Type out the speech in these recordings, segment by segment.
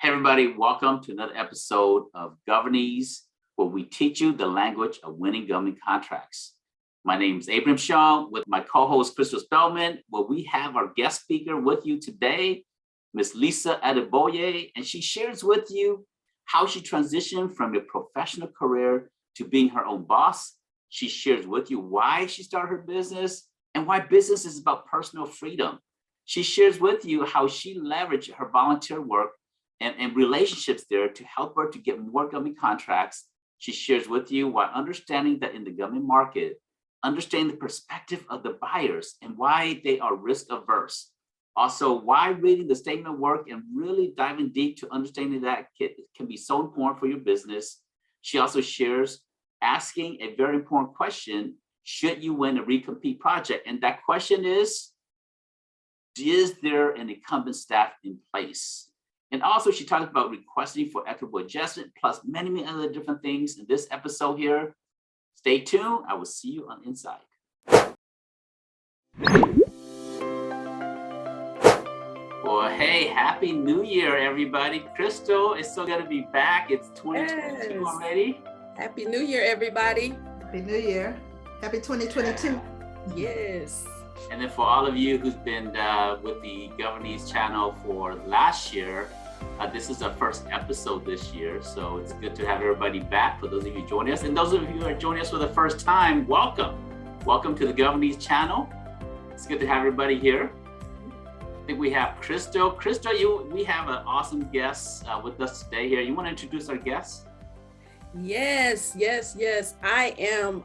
Hey everybody, welcome to another episode of Governese, where we teach you the language of winning government contracts. My name is Xiong with my co-host Crystal Spellman, where we have our guest speaker with you today, Ms. Lesa Adeboye, and she shares with you how she transitioned from a professional career to being her own boss. She shares with you why she started her business and why business is about personal freedom. She shares with you how she leveraged her volunteer work and relationships there to help her to get more government contracts. She shares with you why understanding that in the government market, understanding the perspective of the buyers and why they are risk averse. Also, why reading the statement of work and really diving deep to understanding that can be so important for your business. She also shares asking a very important question: should you win a recompete project? And that question is there an incumbent staff in place? And also she talked about requesting for equitable adjustment, plus many, many other different things in this episode here. Stay tuned. I will see you on Inside. Well, hey, Happy New Year, everybody. Crystal, it's so good to be back. It's 2022 already. Happy New Year, everybody. Happy New Year. Happy 2022. Yes. And then for all of you who's been with the Governese channel for last year, this is our first episode this year. So it's good to have everybody back. For those of you joining us, and those of you who are joining us for the first time, welcome. Welcome to the Governese channel. It's good to have everybody here. I think we have Crystal. Crystal, we have an awesome guest with us today here. You want to introduce our guest? Yes. I am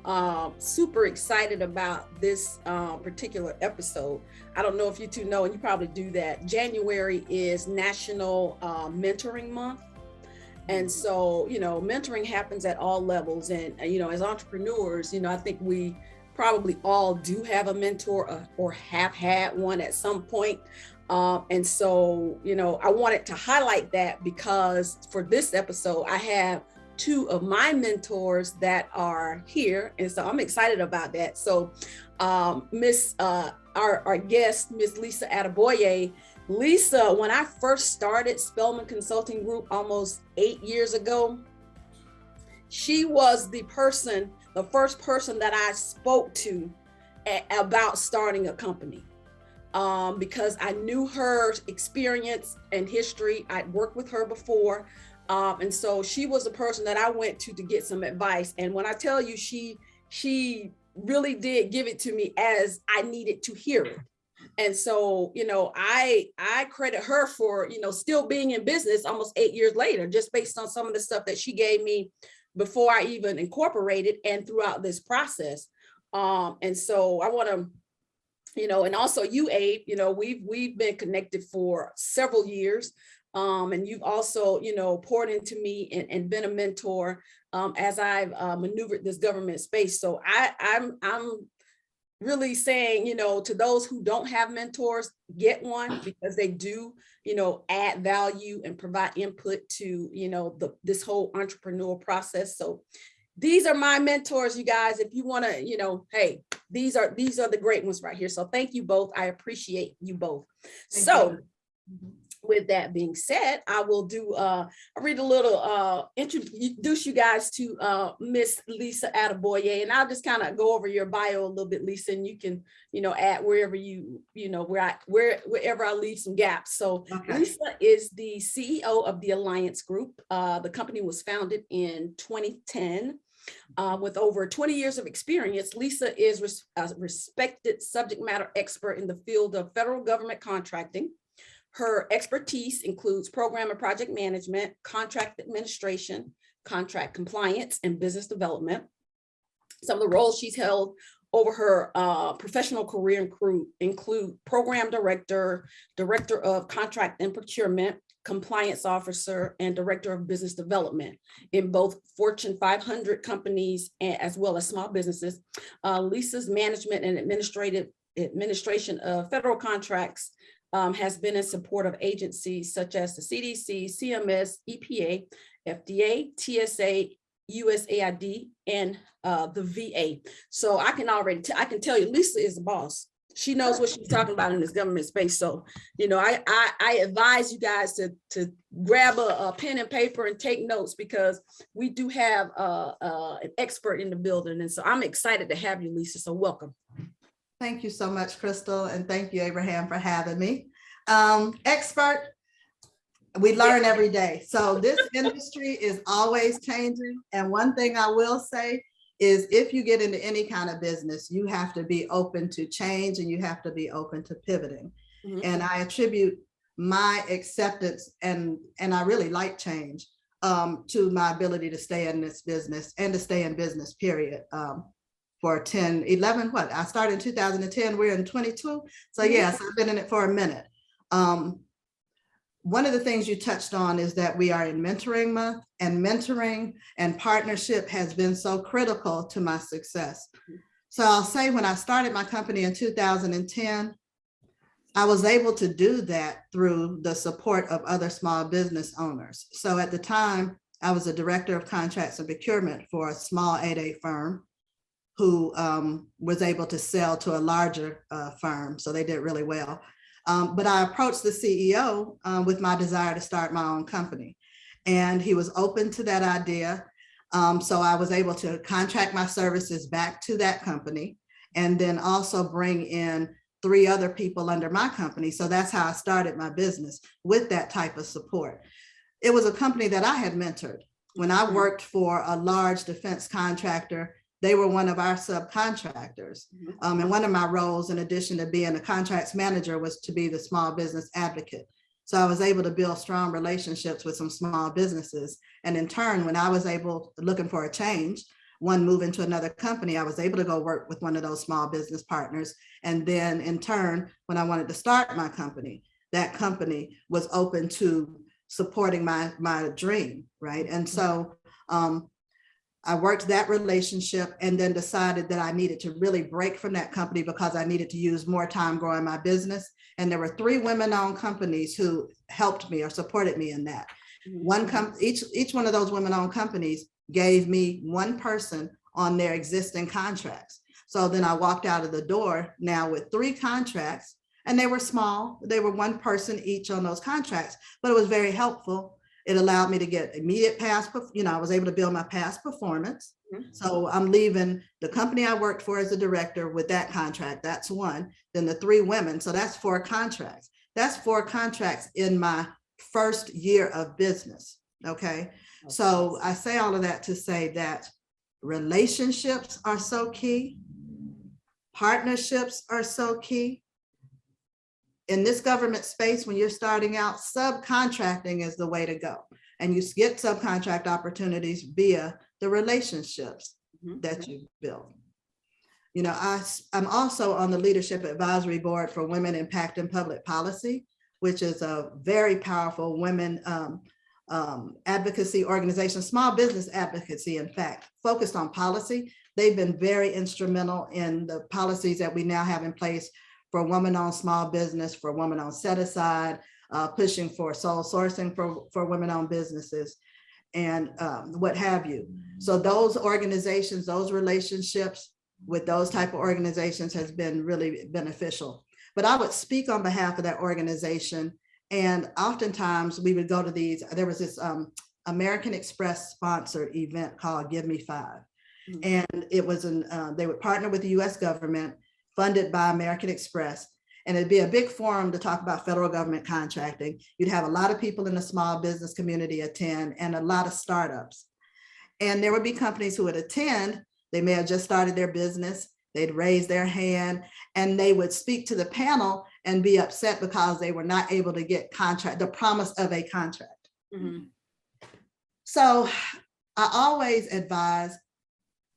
super excited about this particular episode. I don't know if you two know, and you probably do that. January is National Mentoring Month. And so, mentoring happens at all levels. And, as entrepreneurs, I think we probably all do have a mentor or have had one at some point. And so, I wanted to highlight that because for this episode, I have two of my mentors that are here. And so I'm excited about that. So our guest, Miss Lesa Adeboye. Lesa, when I first started Spellman Consulting Group almost 8 years ago, she was the first person that I spoke to about starting a company. Because I knew her experience and history. I'd worked with her before. And so she was the person that I went to get some advice. And when I tell you, she really did give it to me as I needed to hear it. And so, I credit her for, still being in business almost 8 years later, just based on some of the stuff that she gave me before I even incorporated and throughout this process. And so I want to, and also you, Abe, we've been connected for several years. And you've also, poured into me and been a mentor as I've maneuvered this government space. So I'm really saying, to those who don't have mentors, get one, because they do, add value and provide input to, this whole entrepreneurial process. So these are my mentors, you guys. If you want to, hey, these are the great ones right here. So thank you both. I appreciate you both. So with that being said, I will I'll read a little, introduce you guys to Miss Lesa Adeboye, and I'll just kind of go over your bio a little bit, Lesa, and you can, add wherever wherever I leave some gaps. So Lesa is the CEO of the Alliance Group. The company was founded in 2010. With over 20 years of experience, Lesa is a respected subject matter expert in the field of federal government contracting. Her expertise includes program and project management, contract administration, contract compliance, and business development. Some of the roles she's held over her professional career include program director, director of contract and procurement, compliance officer, and director of business development in both Fortune 500 companies as well as small businesses. Lesa's management and administration of federal contracts has been in support of agencies such as the CDC, CMS, EPA, FDA, TSA, USAID, and the VA. So I can tell you, Lesa is a boss. she knows what she's talking about in this government space. So, I advise you guys to grab a pen and paper and take notes, because we do have an expert in the building. And so I'm excited to have you, Lesa. So welcome. Thank you so much, Crystal. And thank you, Abraham, for having me. Expert, we learn every day. So this industry is always changing. And one thing I will say is, if you get into any kind of business, you have to be open to change and you have to be open to pivoting. Mm-hmm. And I attribute my acceptance and I really like change to my ability to stay in this business and to stay in business, period. For 10, 11, what? I started in 2010, we're in 22. So yes, I've been in it for a minute. One of the things you touched on is that we are in mentoring month, and mentoring and partnership has been so critical to my success. So I'll say, when I started my company in 2010, I was able to do that through the support of other small business owners. So at the time, I was a director of contracts and procurement for a small 8A firm who was able to sell to a larger firm. So they did really well. But I approached the CEO with my desire to start my own company. And he was open to that idea. So I was able to contract my services back to that company, and then also bring in 3 other people under my company. So that's how I started my business, with that type of support. It was a company that I had mentored. When I worked for a large defense contractor, they were one of our subcontractors. And one of my roles, in addition to being a contracts manager, was to be the small business advocate. So I was able to build strong relationships with some small businesses. And in turn, when I was looking for a change, one move into another company, I was able to go work with one of those small business partners. And then in turn, when I wanted to start my company, that company was open to supporting my dream, right? And so I worked that relationship, and then decided that I needed to really break from that company because I needed to use more time growing my business. And there were 3 women-owned companies who helped me or supported me in that. Each one of those women-owned companies gave me 1 person on their existing contracts. So then I walked out of the door now with 3 contracts, and they were small. They were 1 person each on those contracts, but it was very helpful. It allowed me to get immediate past, I was able to build my past performance. So I'm leaving the company I worked for as a director with that contract. That's 1. Then the 3 women. So that's 4 contracts. That's 4 contracts in my first year of business. Okay. So I say all of that to say that relationships are so key. Partnerships are so key. In this government space, when you're starting out, subcontracting is the way to go. And you get subcontract opportunities via the relationships that you build. I'm also on the Leadership Advisory Board for Women Impacting Public Policy, which is a very powerful women advocacy organization, small business advocacy, in fact, focused on policy. They've been very instrumental in the policies that we now have in place for women-owned small business, for women-owned set-aside, pushing for sole sourcing for women-owned businesses, and what have you. So those organizations, those relationships with those type of organizations has been really beneficial. But I would speak on behalf of that organization, and oftentimes we would go to these, there was this American Express sponsored event called Give Me 5. And it was, they would partner with the US government, funded by American Express, and it'd be a big forum to talk about federal government contracting. You'd have a lot of people in the small business community attend, and a lot of startups. And there would be companies who would attend. They may have just started their business. They'd raise their hand, and they would speak to the panel and be upset because they were not able to get the promise of a contract. So I always advise,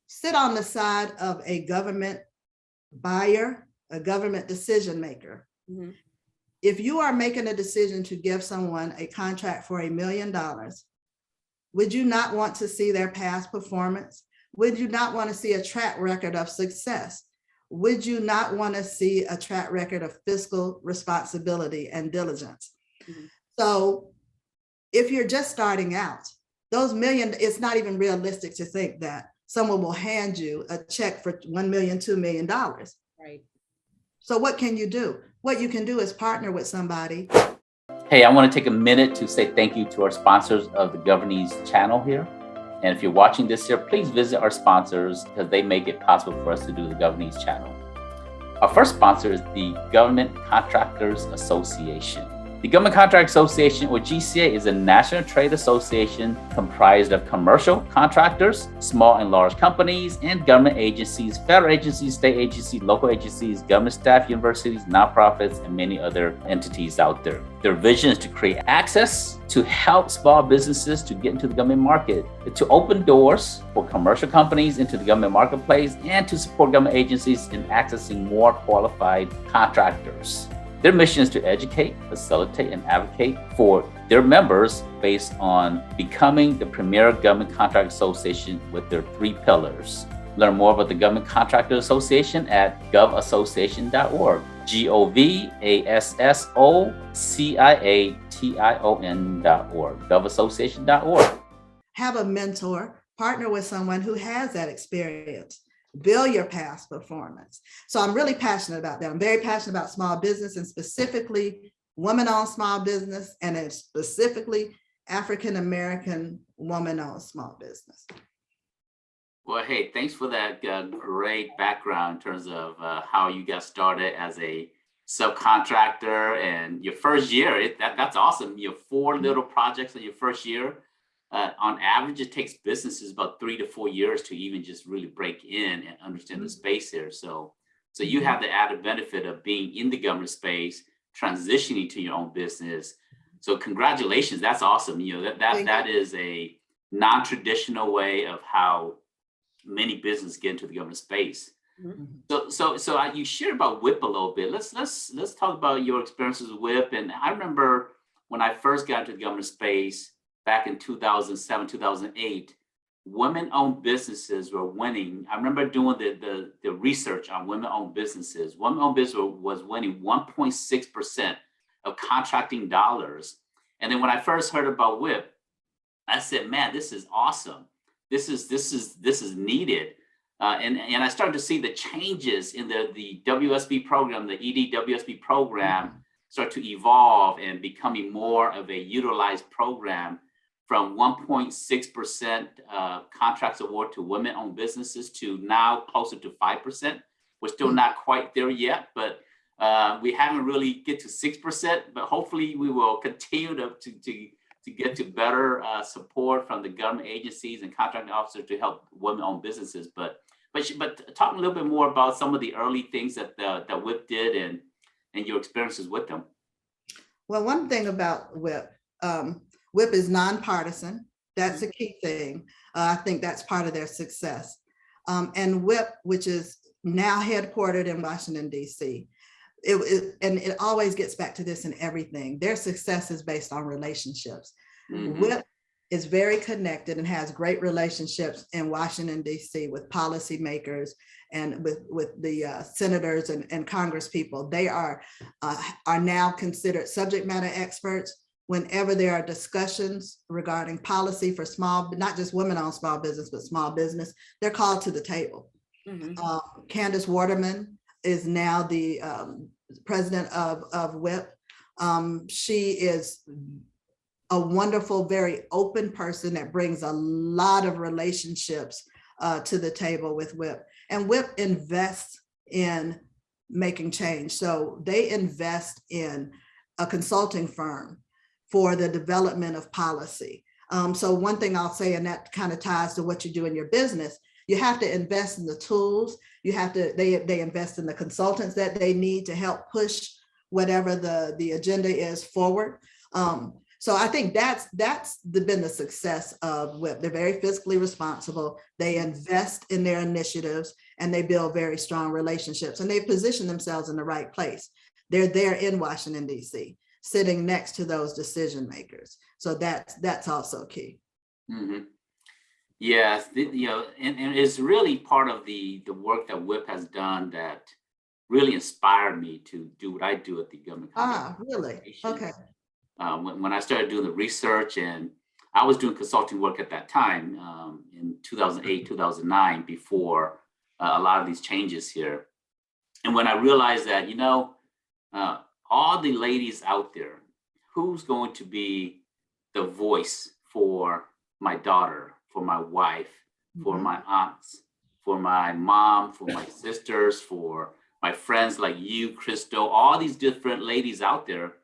sit on the side of a government buyer, a government decision maker. If you are making a decision to give someone a contract for $1 million, would you not want to see their past performance? Would you not want to see a track record of success? Would you not want to see a track record of fiscal responsibility and diligence? So if you're just starting out, those million, it's not even realistic to think that someone will hand you a check for $1 million, $2 million. Right. So what can you do? What you can do is partner with somebody. Hey, I want to take a minute to say thank you to our sponsors of the Governese channel here. And if you're watching this here, please visit our sponsors because they make it possible for us to do the Governese channel. Our first sponsor is the Government Contractors Association. The Government Contract Association, or GCA, is a national trade association comprised of commercial contractors, small and large companies, and government agencies, federal agencies, state agencies, local agencies, government staff, universities, nonprofits, and many other entities out there. Their vision is to create access to help small businesses to get into the government market, to open doors for commercial companies into the government marketplace, and to support government agencies in accessing more qualified contractors. Their mission is to educate, facilitate, and advocate for their members based on becoming the premier government contract association with their 3 pillars. Learn more about the Government Contractor Association at govassociation.org, govassociation.org, govassociation.org. Have a mentor, partner with someone who has that experience. Build your past performance. So I'm really passionate about that. I'm very passionate about small business, and specifically women-owned small business, and then specifically African-American woman-owned small business. Well, hey, thanks for that great background in terms of how you got started as a subcontractor and your first year. That's awesome. You have 4 little projects in your first year. On average, it takes businesses about 3 to 4 years to even just really break in and understand the space here. So you have the added benefit of being in the government space, transitioning to your own business. So congratulations, that's awesome. You know, that is a non-traditional way of how many businesses get into the government space. So you shared about WIP a little bit. Let's talk about your experiences with WIP. And I remember when I first got into the government space, back in 2007, 2008, women-owned businesses were winning. I remember doing the research on women-owned businesses. Women-owned business was winning 1.6% of contracting dollars. And then when I first heard about WIP, I said, man, this is awesome. This is needed. And I started to see the changes in the WSB program, the ED WSB program, start to evolve and becoming more of a utilized program, from 1.6% contracts award to women-owned businesses to now closer to 5%. We're still not quite there yet, but we haven't really get to 6%. But hopefully, we will continue to get to better support from the government agencies and contracting officers to help women-owned businesses. But talk a little bit more about some of the early things that WIP did and your experiences with them. Well, one thing about WIP. WIP is nonpartisan. That's a key thing. I think that's part of their success. And WIP, which is now headquartered in Washington, D.C., it always gets back to this in everything. Their success is based on relationships. WIP is very connected and has great relationships in Washington, D.C. with policymakers and with the senators and Congress people. They are now considered subject matter experts. Whenever there are discussions regarding policy for not just women-owned small business, but small business, they're called to the table. Candace Waterman is now the president of WIP. She is a wonderful, very open person that brings a lot of relationships to the table with WIP. And WIP invests in making change. So they invest in a consulting firm for the development of policy. So one thing I'll say, and that kind of ties to what you do in your business, you have to invest in the tools. You have to, they invest in the consultants that they need to help push whatever the agenda is forward. So I think that's been the success of WIP. They're very fiscally responsible. They invest in their initiatives and they build very strong relationships, and they position themselves in the right place. They're there in Washington, D.C., sitting next to those decision makers. So that's also key. Yes, and it's really part of the work that WIP has done that really inspired me to do what I do at the government. Really? Okay. When I started doing the research, and I was doing consulting work at that time in 2008, 2009, before a lot of these changes here. And when I realized that, all the ladies out there, who's going to be the voice for my daughter, for my wife, for my aunts, for my mom, for my sisters, for my friends like you, Crystal, all these different ladies out there,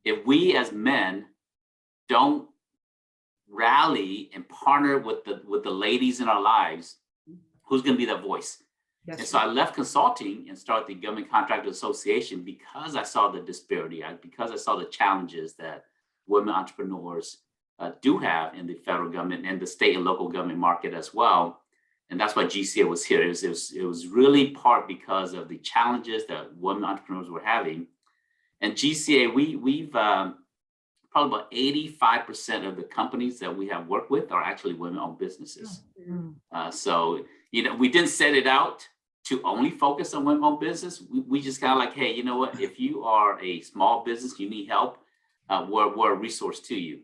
if we as men don't rally and partner with the ladies in our lives, who's going to be that voice? And so I left consulting and started the Government Contractors Association because I saw the disparity, because I saw the challenges that women entrepreneurs do have in the federal government and the state and local government market as well. And that's why GCA was here. It was really part because of the challenges that women entrepreneurs were having. And GCA, we've probably about 85% of the companies that we have worked with are actually women-owned businesses. So, we didn't set it out to only focus on women-owned business. We just kind of like, hey, you know what? If you are a small business, you need help, we're a resource to you.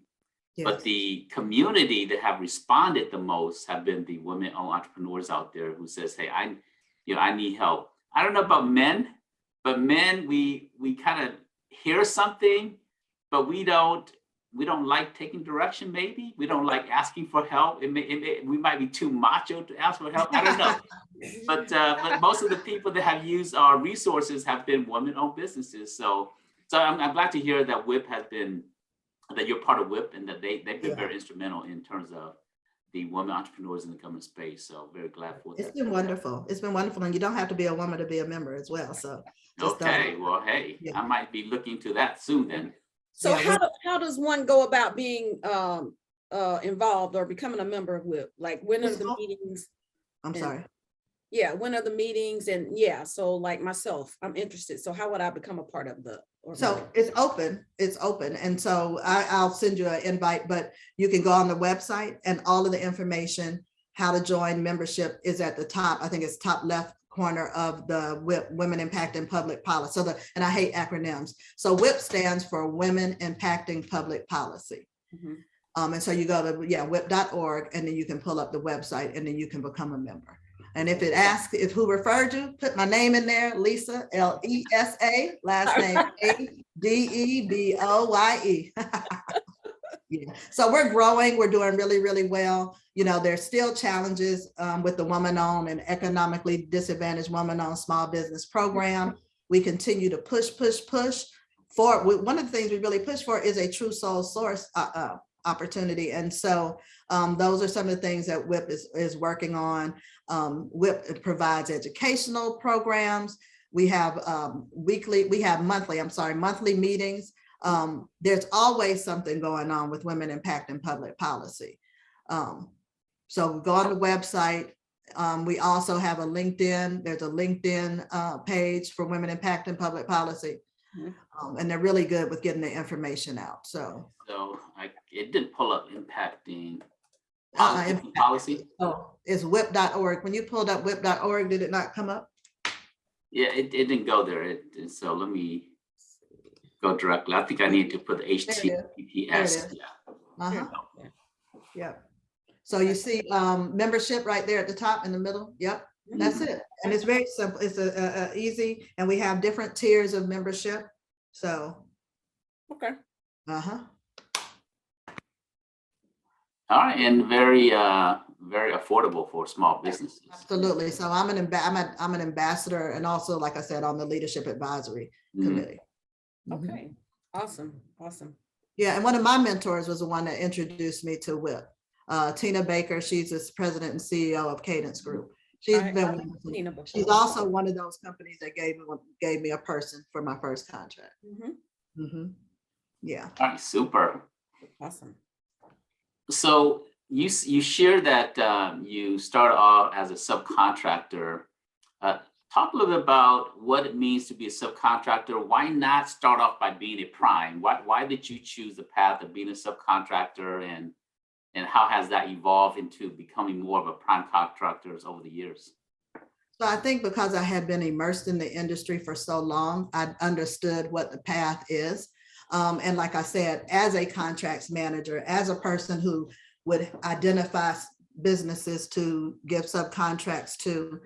Yes. But the community that have responded the most have been the women-owned entrepreneurs out there who says, hey, I need help. I don't know about men, but men, we kind of hear something, but we don't like taking direction. Maybe we don't like asking for help. We might be too macho to ask for help. I don't know. But most of the people that have used our resources have been women-owned businesses. So I'm glad to hear that that you're part of WIP and that they've been very instrumental in terms of the women entrepreneurs in the government space. So very glad for that. It's been wonderful. It's been wonderful. And you don't have to be a woman to be a member as well. So okay, well, hey, I might be looking to that soon then. So how does one go about being involved or becoming a member of WIP? Like when are the meetings? Yeah, when are the meetings? And so like myself, I'm interested. So how would I become a part of the organization? So it's open. And so I'll send you an invite, but you can go on the website and all of the information, how to join membership is at the top. I think it's top left corner of the WIP, Women Impacting Public Policy. And I hate acronyms. So WIP stands for Women Impacting Public Policy. And so you go to whip.org and then you can pull up the website and then you can become a member. And if it asks if who referred you, put my name in there, Lesa, Lesa, last name Adeboye. So we're growing, we're doing really, really well. There's still challenges with the woman-owned and economically disadvantaged woman-owned small business program. We continue to push for. One of the things we really push for is a true sole source opportunity. And so those are some of the things that WIP is working on. WIP provides educational programs. We have monthly meetings. There's always something going on with women impacting public policy. So go on the website. We also have a LinkedIn. There's a LinkedIn page for women impacting public policy. And they're really good with getting the information out. So it didn't pull up impacting policy. Oh, it's whip.org. When you pulled up whip.org, did it not come up? Yeah, it didn't go there. So let me go directly. I think I need to put the HTTPS. Yeah. So you see membership right there at the top in the middle. Yep. That's it. And it's very simple. It's easy. And we have different tiers of membership. So. Okay. All right, and very affordable for small businesses. Absolutely. So I'm an ambassador, and also, like I said, on the leadership advisory committee. Okay, awesome. Yeah, and one of my mentors was the one that introduced me to WIP. Tina Baker. She's the president and CEO of Cadence Group. She's also one of those companies that gave me a person for my first contract. Yeah. All right, super. Awesome. So you shared that you started off as a subcontractor. Talk a little bit about what it means to be a subcontractor. Why not start off by being a prime? Why did you choose the path of being a subcontractor, and how has that evolved into becoming more of a prime contractor over the years? So I think because I had been immersed in the industry for so long, I understood what the path is. And like I said, as a contracts manager, as a person who would identify businesses to give subcontracts to,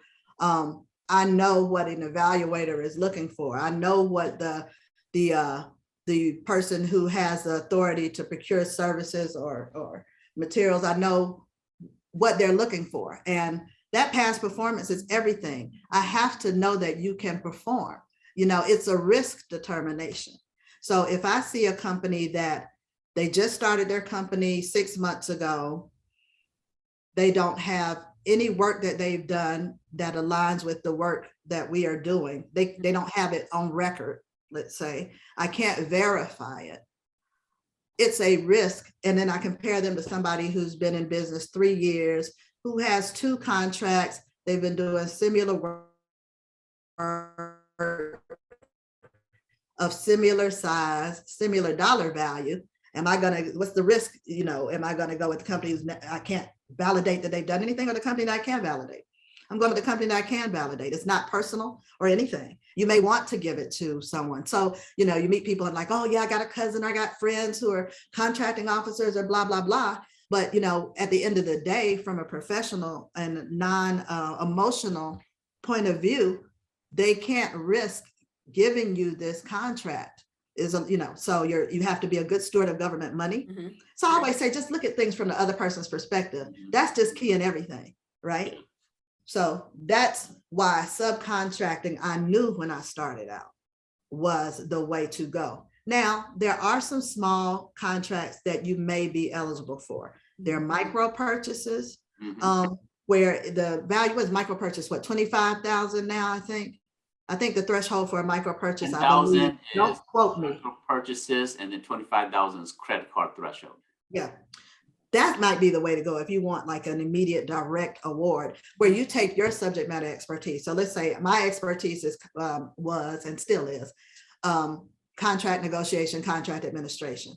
I know what an evaluator is looking for. I know what the person who has the authority to procure services or materials, I know what they're looking for. And that past performance is everything. I have to know that you can perform. It's a risk determination. So if I see a company that they just started their company 6 months ago, they don't have any work that they've done that aligns with the work that we are doing. They don't have it on record, let's say. I can't verify it. It's a risk. And then I compare them to somebody who's been in business 3 years, who has 2 contracts. They've been doing similar work of similar size, similar dollar value. What's the risk? Am I going to go with the company I can't validate that they've done anything, or the company that I can validate? I'm going with the company that I can validate. It's not personal or anything. You may want to give it to someone. So, you meet people and like, oh yeah, I got a cousin, I got friends who are contracting officers or blah, blah, blah. But, at the end of the day, from a professional and non-emotional point of view, they can't risk giving you this contract. So you have to be a good steward of government money. Mm-hmm. So I always say, just look at things from the other person's perspective. That's just key in everything, right? So that's why subcontracting, I knew when I started out, was the way to go. Now, there are some small contracts that you may be eligible for. There are micro purchases, where the value is micro purchase, what, 25,000 now, I think. I think the threshold for a micro purchase, I believe, don't quote me. Micro purchases, and then 25,000 is credit card threshold. Yeah, that might be the way to go if you want like an immediate direct award, where you take your subject matter expertise. So let's say my expertise was and still is contract negotiation, contract administration.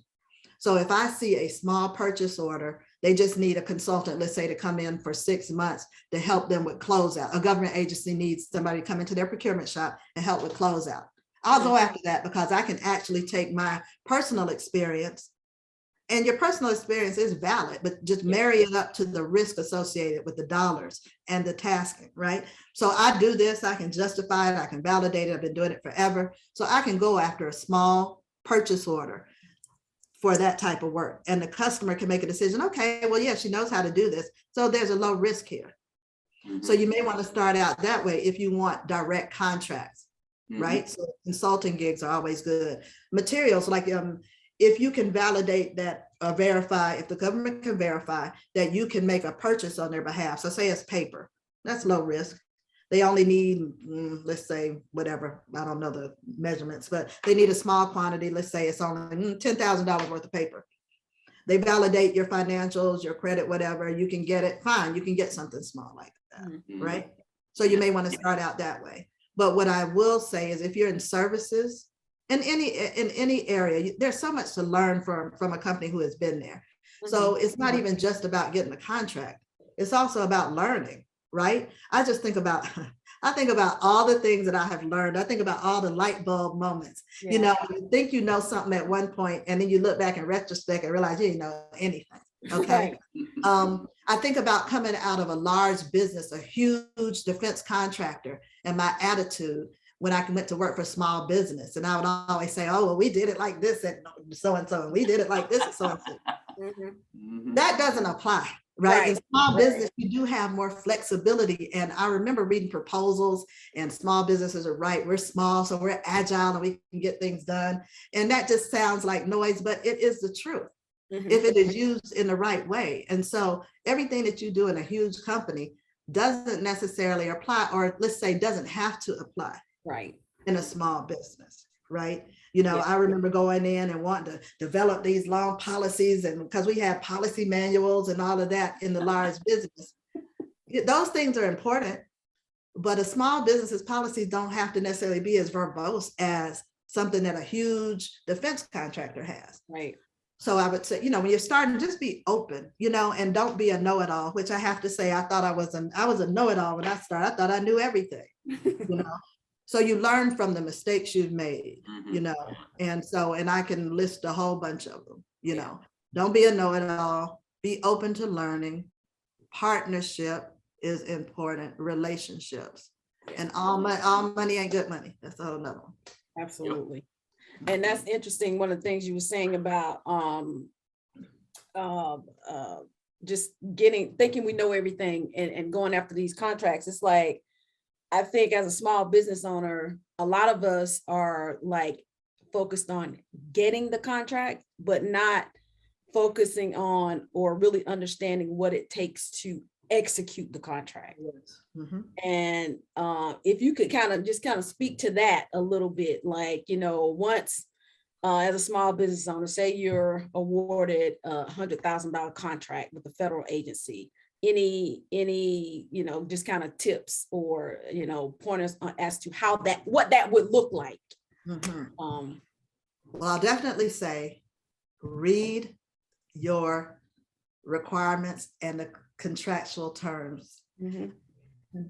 So if I see a small purchase order, they just need a consultant, let's say, to come in for 6 months to help them with closeout. A government agency needs somebody to come into their procurement shop and help with closeout. I'll go after that because I can actually take my personal experience, and your personal experience is valid, but just marry it up to the risk associated with the dollars and the tasking, right? So I do this, I can justify it, I can validate it. I've been doing it forever. So I can go after a small purchase order for that type of work. And the customer can make a decision, okay, well, yeah, she knows how to do this. So there's a low risk here. So you may want to start out that way if you want direct contracts, right? So consulting gigs are always good. Materials, like if you can validate that, verify, if the government can verify that you can make a purchase on their behalf. So say it's paper, that's low risk. They only need, let's say, whatever, I don't know the measurements, but they need a small quantity. Let's say it's only $10,000 worth of paper. They validate your financials, your credit, whatever, you can get it, fine, you can get something small like that, right? So you may want to start out that way. But what I will say is if you're in services, in any area, there's so much to learn from a company who has been there. So it's not even just about getting a contract. It's also about learning, right? I think about all the things that I have learned. I think about all the light bulb moments. You think you know something at one point, and then you look back in retrospect and realize you didn't know anything. Okay. I think about coming out of a large business, a huge defense contractor, and my attitude when I went to work for small business. And I would always say, oh, well, we did it like this at so-and-so, and we did it like this at so-and-so. That doesn't apply, right? In small business, you do have more flexibility. And I remember reading proposals, and small businesses are right. We're small, so we're agile and we can get things done. And that just sounds like noise, but it is the truth if it is used in the right way. And so everything that you do in a huge company doesn't necessarily apply, or let's say doesn't have to apply in a small business, right? I remember going in and wanting to develop these long policies, and because we had policy manuals and all of that in the large business, those things are important, but a small business's policies don't have to necessarily be as verbose as something that a huge defense contractor has. Right. So I would say, when you're starting, just be open, and don't be a know-it-all, which I have to say, I thought I was a know-it-all when I started. I thought I knew everything, So you learn from the mistakes you've made, and I can list a whole bunch of them, don't be a know-it-all, be open to learning. Partnership is important, relationships. And all money ain't good money. That's a whole nother one. Absolutely. And that's interesting. One of the things you were saying about just thinking we know everything and going after these contracts. It's like, I think as a small business owner, a lot of us are like focused on getting the contract, but not focusing on or really understanding what it takes to execute the contract. Yes. Mm-hmm. And if you could kind of speak to that a little bit, like, once as a small business owner, say you're awarded a $100,000 contract with a federal agency, any just kind of tips or pointers as to what that would look like. Mm-hmm. Well, I'll definitely say read your requirements and the contractual terms. Mm-hmm.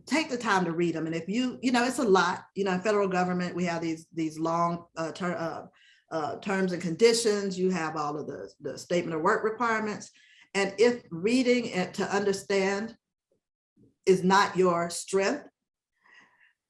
Take the time to read them. And if it's a lot, in federal government, we have these long terms and conditions. You have all of the statement of work requirements. And if reading it to understand is not your strength,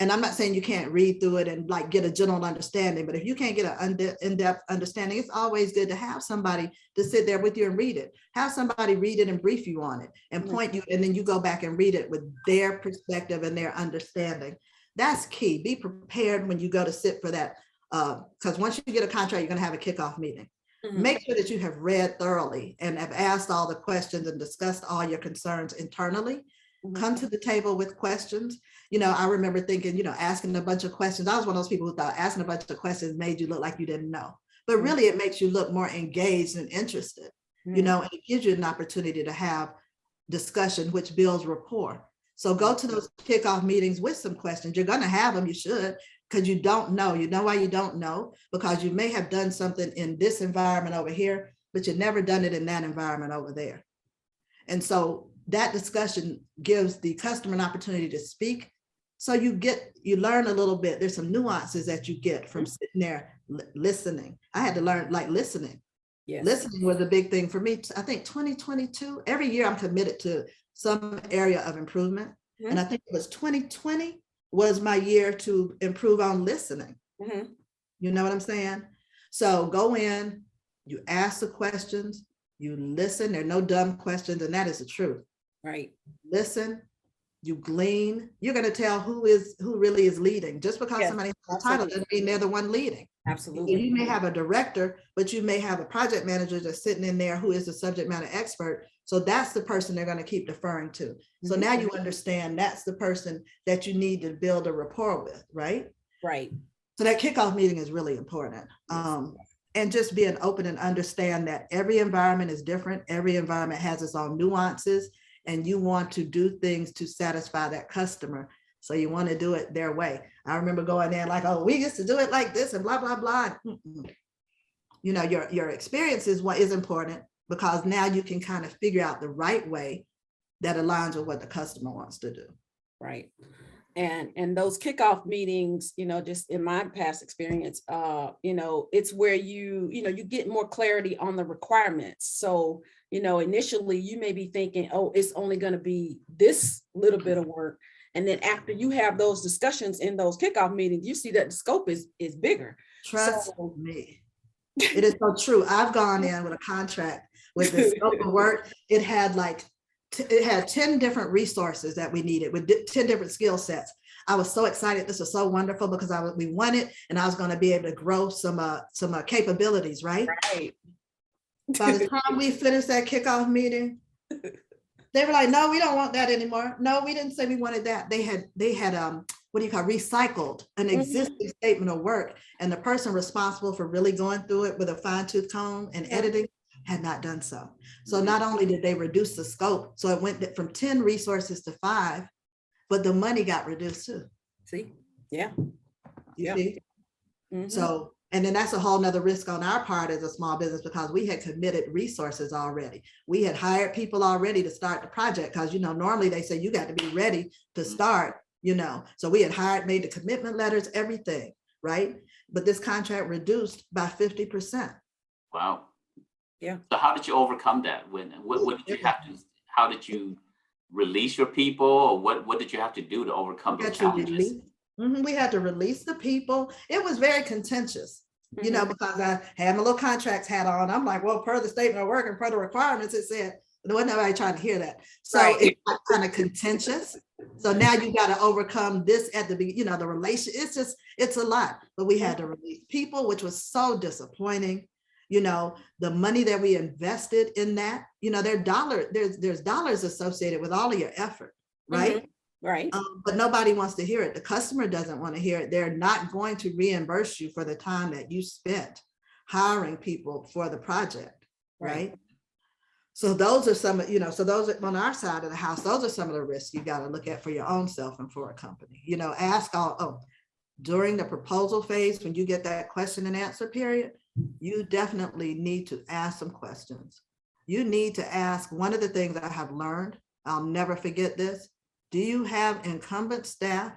and I'm not saying you can't read through it and like get a general understanding, but if you can't get an in-depth understanding, it's always good to have somebody to sit there with you and read it. Have somebody read it and brief you on it and point you, and then you go back and read it with their perspective and their understanding. That's key. Be prepared when you go to sit for that, because once you get a contract, you're going to have a kickoff meeting. Mm-hmm. Make sure that you have read thoroughly and have asked all the questions and discussed all your concerns internally. Mm-hmm. Come to the table with questions. I remember thinking, asking a bunch of questions. I was one of those people who thought asking a bunch of questions made you look like you didn't know. But really, it makes you look more engaged and interested, and it gives you an opportunity to have discussion, which builds rapport. So go to those kickoff meetings with some questions. You're going to have them. You should, because you don't know. You know why you don't know? Because you may have done something in this environment over here, but you've never done it in that environment over there. And so that discussion gives the customer an opportunity to speak. So you learn a little bit. There's some nuances that you get from sitting there listening. I had to learn listening. Yes. Listening was a big thing for me. I think 2022, every year I'm committed to some area of improvement. Mm-hmm. And I think it was 2020 was my year to improve on listening. Mm-hmm. You know what I'm saying? So go in, you ask the questions, you listen. There are no dumb questions, and that is the truth. Right. Listen, you glean. You're going to tell who really is leading. Just because somebody has a title doesn't mean they're the one leading. Absolutely. You may have a director, but you may have a project manager that's sitting in there who is the subject matter expert. So that's the person they're going to keep deferring to. Mm-hmm. So now you understand that's the person that you need to build a rapport with, right? Right. So that kickoff meeting is really important. And just being open and understand that every environment is different. Every environment has its own nuances, and you want to do things to satisfy that customer. So you want to do it their way. I remember going there like, oh, we used to do it like this and blah, blah, blah. Your experience is what is important, because now you can kind of figure out the right way that aligns with what the customer wants to do. Right. And those kickoff meetings, just in my past experience, it's where you get more clarity on the requirements. So, initially you may be thinking, oh, it's only going to be this little bit of work. And then after you have those discussions in those kickoff meetings, you see that the scope is bigger. Trust me. It is so true. I've gone in with a contract with the scope of work. It had 10 different resources that we needed with 10 different skill sets. I was so excited. This was so wonderful because we won it, and I was going to be able to grow some capabilities, right? Right. By the time we finished that kickoff meeting, they were like, no, we don't want that anymore. No, we didn't say we wanted that. They had recycled an existing statement of work, and the person responsible for really going through it with a fine-tooth comb and editing had not done so. So not only did they reduce the scope, so it went from 10 resources to 5, but the money got reduced too. See? Yeah. You see? Mm-hmm. So, and then that's a whole nother risk on our part as a small business, because we had committed resources already. We had hired people already to start the project, because, normally they say you got to be ready to start, So we had made the commitment letters, everything, right? But this contract reduced by 50%. Wow. Yeah. So how did you overcome that? What did you have to, how did you release your people, or what did you have to do to overcome those challenges? We had to release the people. It was very contentious, you know, because I had my little contracts hat on. I'm like, well, per the statement of work and per the requirements, it said, there wasn't nobody trying to hear that. So it got kind of contentious. So now you got to overcome this at the beginning, you know, the relation. It's a lot, but we had to release people, which was so disappointing. You know, the money that we invested in that, you know, there's dollars associated with all of your effort, right? Right. But nobody wants to hear it. The customer doesn't want to hear it. They're not going to reimburse you for the time that you spent hiring people for the project, right? So those are some, you know, so those are on our side of the house, those are some of the risks you got to look at for your own self and for a company. You know, during the proposal phase, when you get that question and answer period, you definitely need to ask some questions. You need to ask, one of the things that I have learned, I'll never forget this. Do you have incumbent staff?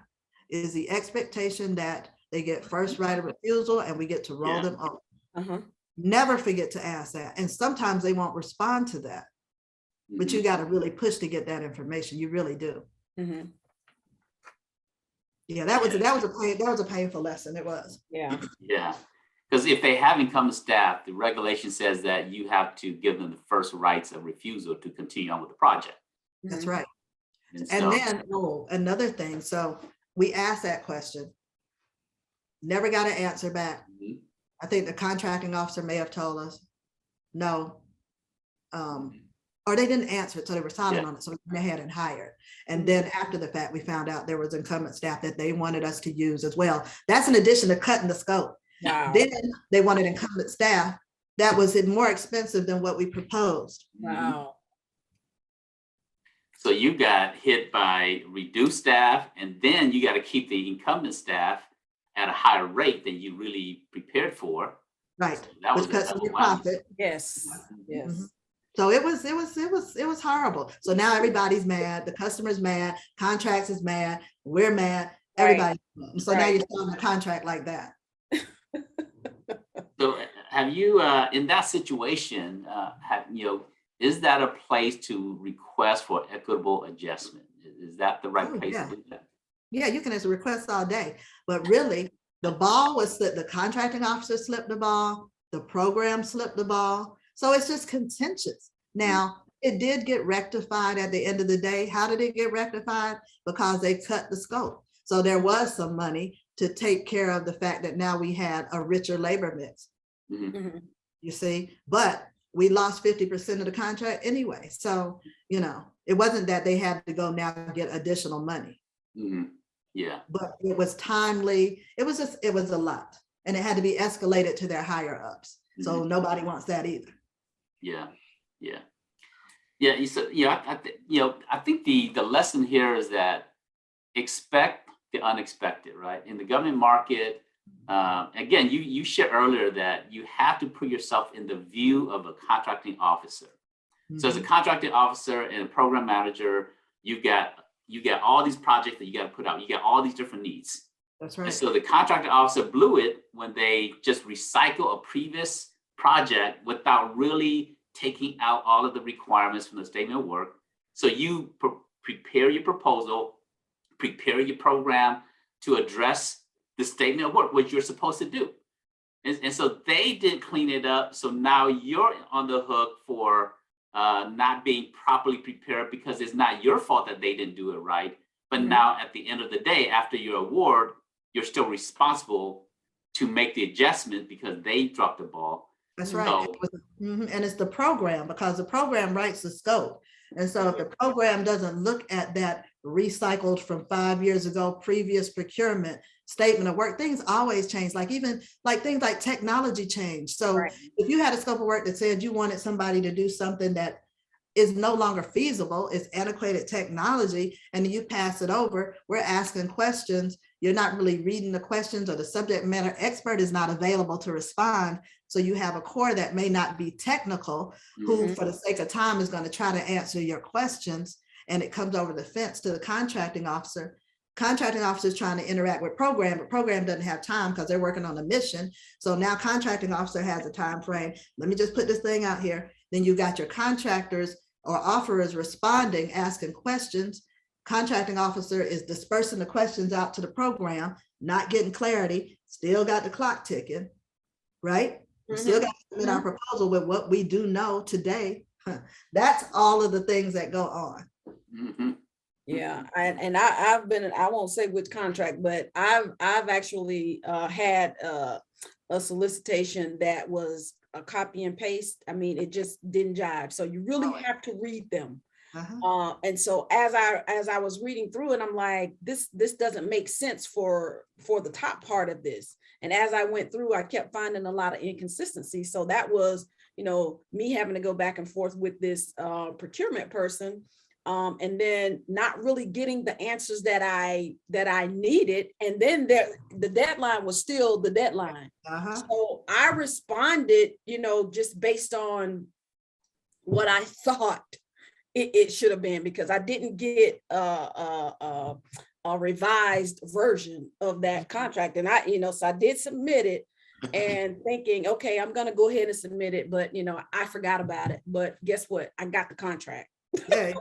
Is the expectation that they get first right of refusal and we get to roll them over? Never forget to ask that. And sometimes they won't respond to that, but you got to really push to get that information. You really do. Yeah, that was a painful lesson. It was. Yeah. Yeah. Because if they have incumbent staff, the regulation says that you have to give them the first rights of refusal to continue on with the project. That's right. And then, another thing. So we asked that question, never got an answer back. I think the contracting officer may have told us no, or they didn't answer it, so they were silent on it. So we went ahead and hired. And then after the fact, we found out there was incumbent staff that they wanted us to use as well. That's in addition to cutting the scope. Wow. Then they wanted incumbent staff that was more expensive than what we proposed. Wow. So you got hit by reduced staff, and then you got to keep the incumbent staff at a higher rate than you really prepared for. Right. So that which cuts your profit. Yes. Yes. So it was horrible. So now everybody's mad. The customer's mad. Contracts is mad. We're mad. Everybody's mad. So now you're signing a contract like that. So have you, in that situation, is that a place to request for equitable adjustment? Is that the right place to do that? Yeah, you can as a request all day, but really the ball was that the contracting officer slipped the ball, the program slipped the ball. So it's just contentious. Now, it did get rectified at the end of the day. How did it get rectified? Because they cut the scope. So there was some money to take care of the fact that now we had a richer labor mix. You see, but we lost 50% of the contract anyway. So, you know, it wasn't that they had to go now get additional money. Yeah. But it was timely. It was a lot. And it had to be escalated to their higher ups. So nobody wants that either. Yeah. I think the lesson here is that expect the unexpected, right? In the government market, again, you shared earlier that you have to put yourself in the view of a contracting officer. So as a contracting officer and a program manager, you got all these projects that you got to put out. You got all these different needs. That's right. And so the contracting officer blew it when they just recycle a previous project without really taking out all of the requirements from the statement of work. So you prepare your proposal, prepare your program to address the statement of work, what you're supposed to do. And so they didn't clean it up. So now you're on the hook for not being properly prepared, because it's not your fault that they didn't do it right. But now at the end of the day, after your award, you're still responsible to make the adjustment because they dropped the ball. That's right. And it's the program, because the program writes the scope. And so if the program doesn't look at that recycled from 5 years ago, previous procurement statement of work, things always change, things like technology change. So if you had a scope of work that said you wanted somebody to do something that is no longer feasible, it's antiquated technology, and you pass it over, we're asking questions. You're not really reading the questions, or the subject matter expert is not available to respond. So you have a core that may not be technical, who for the sake of time is going to try to answer your questions. And it comes over the fence to the contracting officer. Contracting officer is trying to interact with program, but program doesn't have time because they're working on a mission. So now contracting officer has a time frame. Let me just put this thing out here. Then you got your contractors or offeror is responding, asking questions. Contracting officer is dispersing the questions out to the program, not getting clarity, still got the clock ticking, right? We still got to submit our proposal with what we do know today. That's all of the things that go on. Yeah, I've been, I won't say which contract, but I've actually had a solicitation that was a copy and paste. I mean, it just didn't jive. So you really have to read them. And so as I was reading through it, I'm like, this doesn't make sense for the top part of this. And as I went through, I kept finding a lot of inconsistency. So that was, me having to go back and forth with this procurement person, and then not really getting the answers that I needed. And then the deadline was still the deadline. So I responded, just based on what I thought it should have been, because I didn't get a revised version of that contract. And so I did submit it and thinking, okay, I'm going to go ahead and submit it. But, I forgot about it. But guess what? I got the contract. Yay.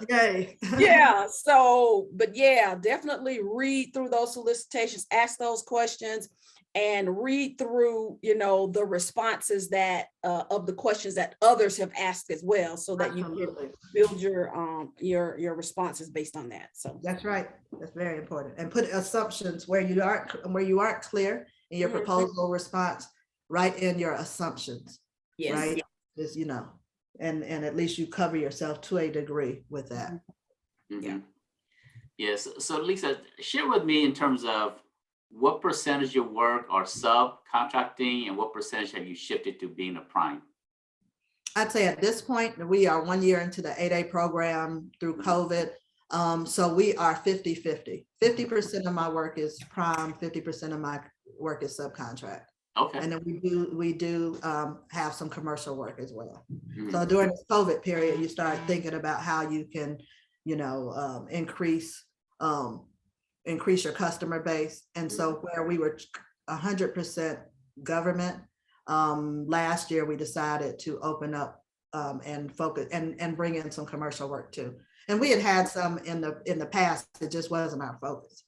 Yay. Yeah. So, but yeah, definitely read through those solicitations, ask those questions, and read through, the responses that of the questions that others have asked as well, so that you can build your responses based on that. So that's right. That's very important. And put assumptions where you aren't clear in your proposal response, write in your assumptions. Yes. Right. Just, and at least you cover yourself to a degree with that. Yeah. Yes. So Lisa, share with me in terms of what percentage of your work are subcontracting and what percentage have you shifted to being a prime? I'd say at this point, we are 1 year into the 8A program through COVID. So we are 50-50. 50% of my work is prime, 50% of my work is subcontract. Okay. And then we do have some commercial work as well. So during this COVID period, you start thinking about how you can, increase your customer base. And so where we were 100% government, last year we decided to open up and focus and bring in some commercial work too. And we had some in the past, it just wasn't our focus.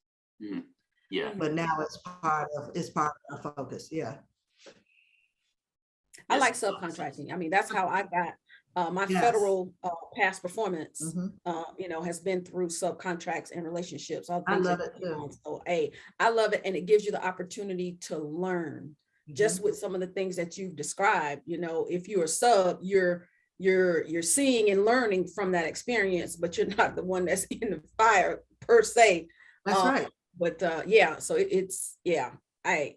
Yeah. But now it's part of our focus. Yeah. I like subcontracting. I mean, that's how I got my federal past performance, has been through subcontracts and relationships. I love it too. So, I love it. And it gives you the opportunity to learn just with some of the things that you've described. If you're a sub, you're seeing and learning from that experience, but you're not the one that's in the fire per se. That's right. But so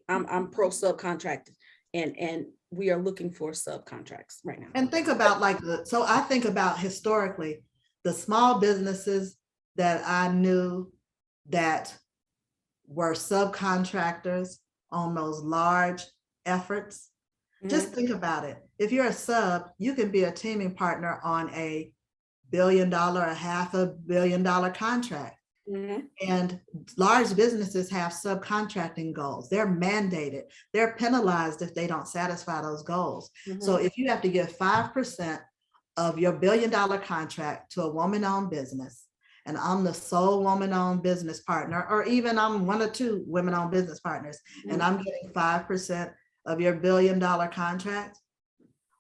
I'm pro subcontract, and we are looking for subcontracts right now. And think about I think about historically, the small businesses that I knew that were subcontractors on those large efforts. Just think about it. If you're a sub, you can be a teaming partner on $1 billion, $500 million contract. And large businesses have subcontracting goals. They're mandated. They're penalized if they don't satisfy those goals. So if you have to give 5% of your $1 billion contract to a woman-owned business, and I'm the sole woman-owned business partner, or even I'm one or two women-owned business partners, and I'm getting 5% of your $1 billion contract,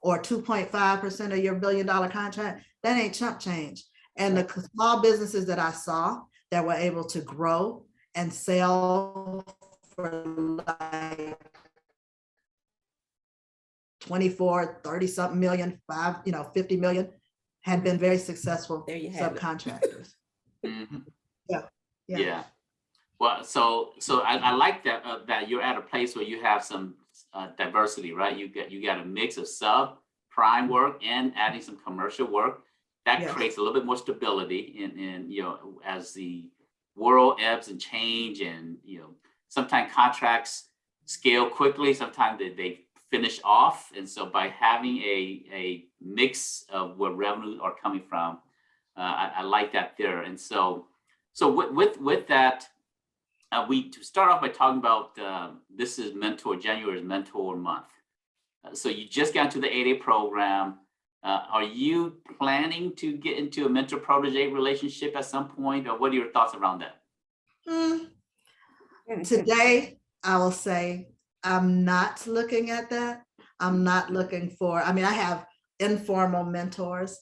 or 2.5% of your $1 billion contract, that ain't chump change. And the small businesses that I saw that were able to grow and sell for like 24, 30 something million, 50 million, had been very successful subcontractors. Yeah. Well, so I like that you're at a place where you have some diversity, right? You got a mix of sub prime work and adding some commercial work. That creates a little bit more stability in as the world ebbs and change, and sometimes contracts scale quickly, sometimes they finish off. And so by having a mix of where revenues are coming from, I like that there. And so with that, we start off by talking about this is January is Mentor Month. So you just got into the 8A program. Are you planning to get into a mentor-protege relationship at some point, or what are your thoughts around that? Today, I will say I'm not looking at that. I'm not looking for, I mean, I have informal mentors.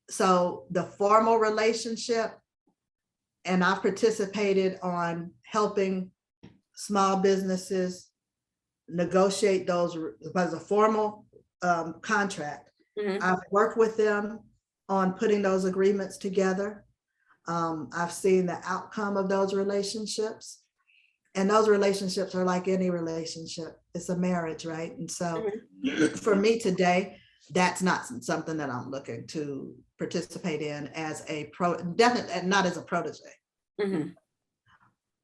So the formal relationship, and I've participated on helping small businesses negotiate those as a formal contract. I've worked with them on putting those agreements together. I've seen the outcome of those relationships, and those relationships are like any relationship. It's a marriage, right? And so for me today, that's not something that I'm looking to participate in as a definitely not as a protege.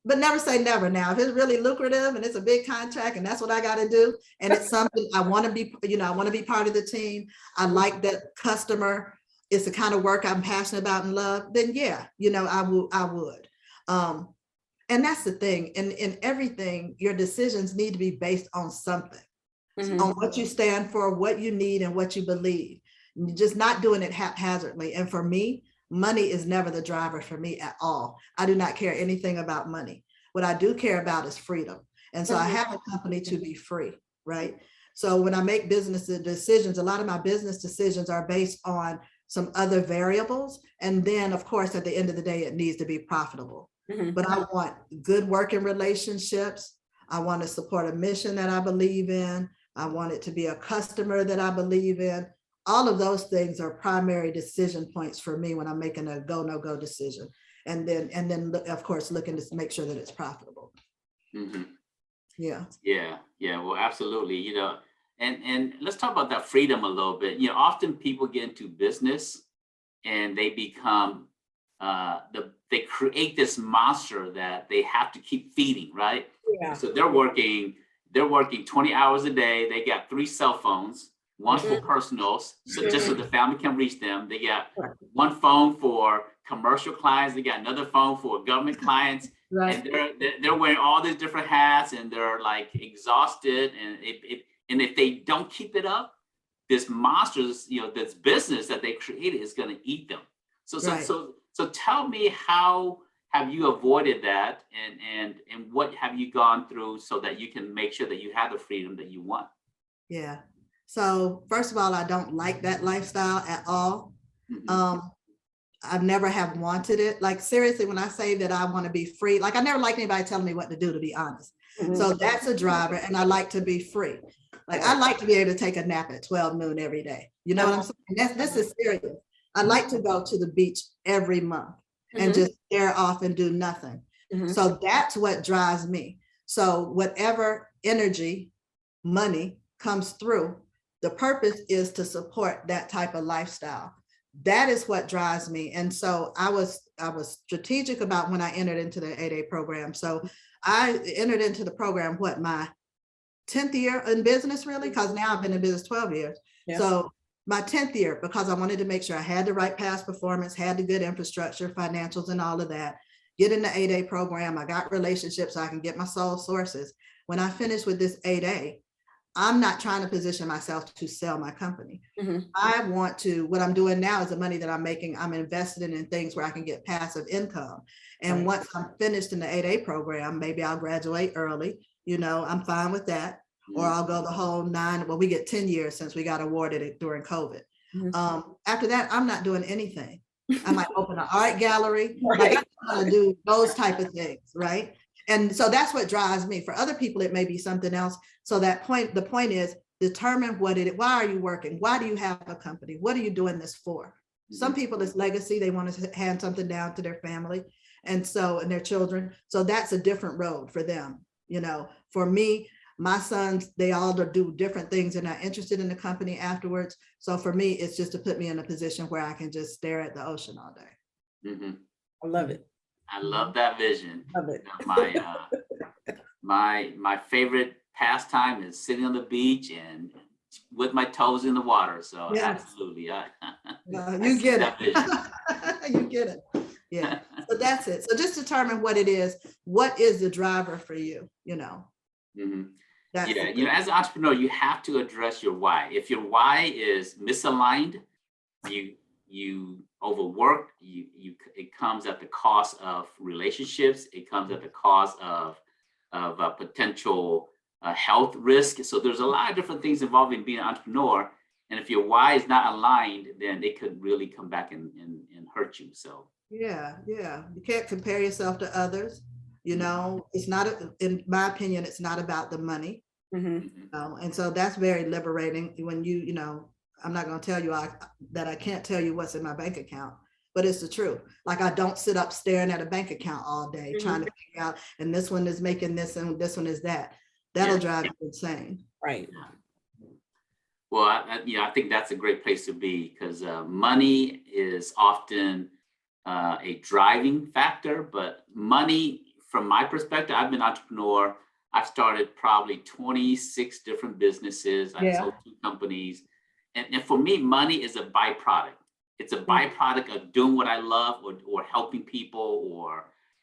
But never say never. Now, if it's really lucrative and it's a big contract and that's what I got to do, and it's something I want to be, I want to be part of the team. I like that customer. It's the kind of work I'm passionate about and love. Then yeah, I would. And that's the thing. In everything, your decisions need to be based on something, on what you stand for, what you need, and what you believe. You're just not doing it haphazardly. And for me, money is never the driver for me at all. I do not care anything about money. What I do care about is freedom. And so I have a company to be free, right? So when I make business decisions, a lot of my business decisions are based on some other variables. And then of course, at the end of the day, it needs to be profitable. But I want good working relationships. I want to support a mission that I believe in. I want it to be a customer that I believe in. All of those things are primary decision points for me when I'm making a go, no go decision. And then of course, looking to make sure that it's profitable. Yeah. Well, absolutely. And let's talk about that freedom a little bit. Often people get into business and they become, they create this monster that they have to keep feeding, right? Yeah. So they're working 20 hours a day. They got 3 cell phones. One for personals, so just so the family can reach them. They got one phone for commercial clients. They got another phone for government clients. Right. And they're wearing all these different hats, and they're like exhausted. And if they don't keep it up, this monsters, this business that they created is going to eat them. So tell me, how have you avoided that, and what have you gone through so that you can make sure that you have the freedom that you want? Yeah. So first of all, I don't like that lifestyle at all. I've never have wanted it. Like seriously, when I say that I want to be free, like I never liked anybody telling me what to do, to be honest. So that's a driver, and I like to be free. Like I like to be able to take a nap at 12 noon every day. You know what I'm saying? This is serious. I like to go to the beach every month and just stare off and do nothing. So that's what drives me. So whatever energy, money comes through, the purpose is to support that type of lifestyle. That is what drives me. And so I was strategic about when I entered into the 8A program. So I entered into the program, my 10th year in business, really, because now I've been in business 12 years. Yeah. So my 10th year, because I wanted to make sure I had the right past performance, had the good infrastructure, financials, and all of that. Get in the 8A program. I got relationships so I can get my sole sources. When I finished with this 8A, I'm not trying to position myself to sell my company. I want to, what I'm doing now is the money that I'm making, I'm invested in things where I can get passive income. And once I'm finished in the 8A program, maybe I'll graduate early, I'm fine with that. Or I'll go the whole 9, we get 10 years since we got awarded it during COVID. After that, I'm not doing anything. I might open an art gallery. Like I want to do those type of things, right? And so that's what drives me. For other people, it may be something else. So the point is, determine why are you working? Why do you have a company? What are you doing this for? Some people, it's legacy. They want to hand something down to their family and their children. So that's a different road for them. For me, my sons, they all do different things and are interested in the company afterwards. So for me, it's just to put me in a position where I can just stare at the ocean all day. I love it. I love that vision. Love it. My favorite pastime is sitting on the beach and with my toes in the water. So yes. Absolutely, you get it. You get it. Yeah. So that's it. So just determine what it is. What is the driver for you? That's Yeah, as an entrepreneur, you have to address your why. If your why is misaligned, you overwork, it comes at the cost of relationships. It comes at the cost of potential health risk. So there's a lot of different things involved in being an entrepreneur. And if your why is not aligned, then it could really come back and hurt you. So yeah, you can't compare yourself to others. It's not, in my opinion, it's not about the money. And so that's very liberating when I'm not going to tell you that I can't tell you what's in my bank account, but it's the truth. Like, I don't sit up staring at a bank account all day trying to figure out, and this one is making this and this one is that. That'll drive you insane. Right. Well, I think that's a great place to be, because money is often a driving factor, but money, from my perspective, I've been an entrepreneur. I've started probably 26 different businesses. I've sold 2 companies. And for me, money is a byproduct. It's a byproduct of doing what I love, or helping people,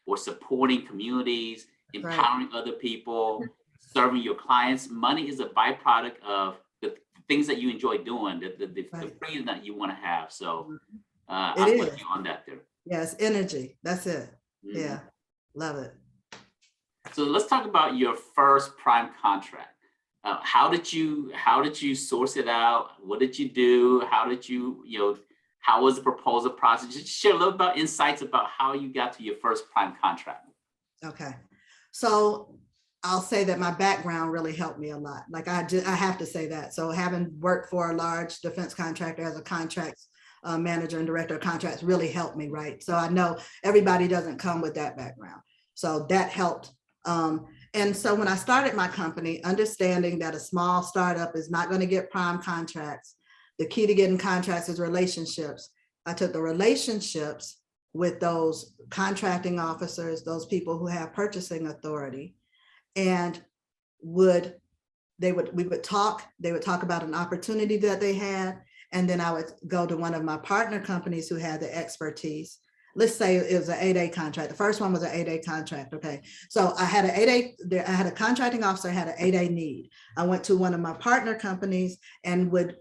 or supporting communities, empowering other people, serving your clients. Money is a byproduct of the things that you enjoy doing, the freedom that you want to have. So I'm with you on that there. Yes, energy. That's it. Yeah, love it. So let's talk about your first prime contract. How did you source it out? What did you do? How did how was the proposal process? Just share a little about insights about how you got to your first prime contract. Okay, so I'll say that my background really helped me a lot. Like, I have to say that. So having worked for a large defense contractor as a contracts manager and director of contracts really helped me, right? So I know everybody doesn't come with that background. So that helped. And so when I started my company, understanding that a small startup is not going to get prime contracts, the key to getting contracts is relationships. I took the relationships with those contracting officers, those people who have purchasing authority, and we would talk about an opportunity that they had. And then I would go to one of my partner companies who had the expertise. Let's say it was an 8A contract. The first one was an 8A contract. Okay. So I had I had a contracting officer, had an 8A need. I went to one of my partner companies and would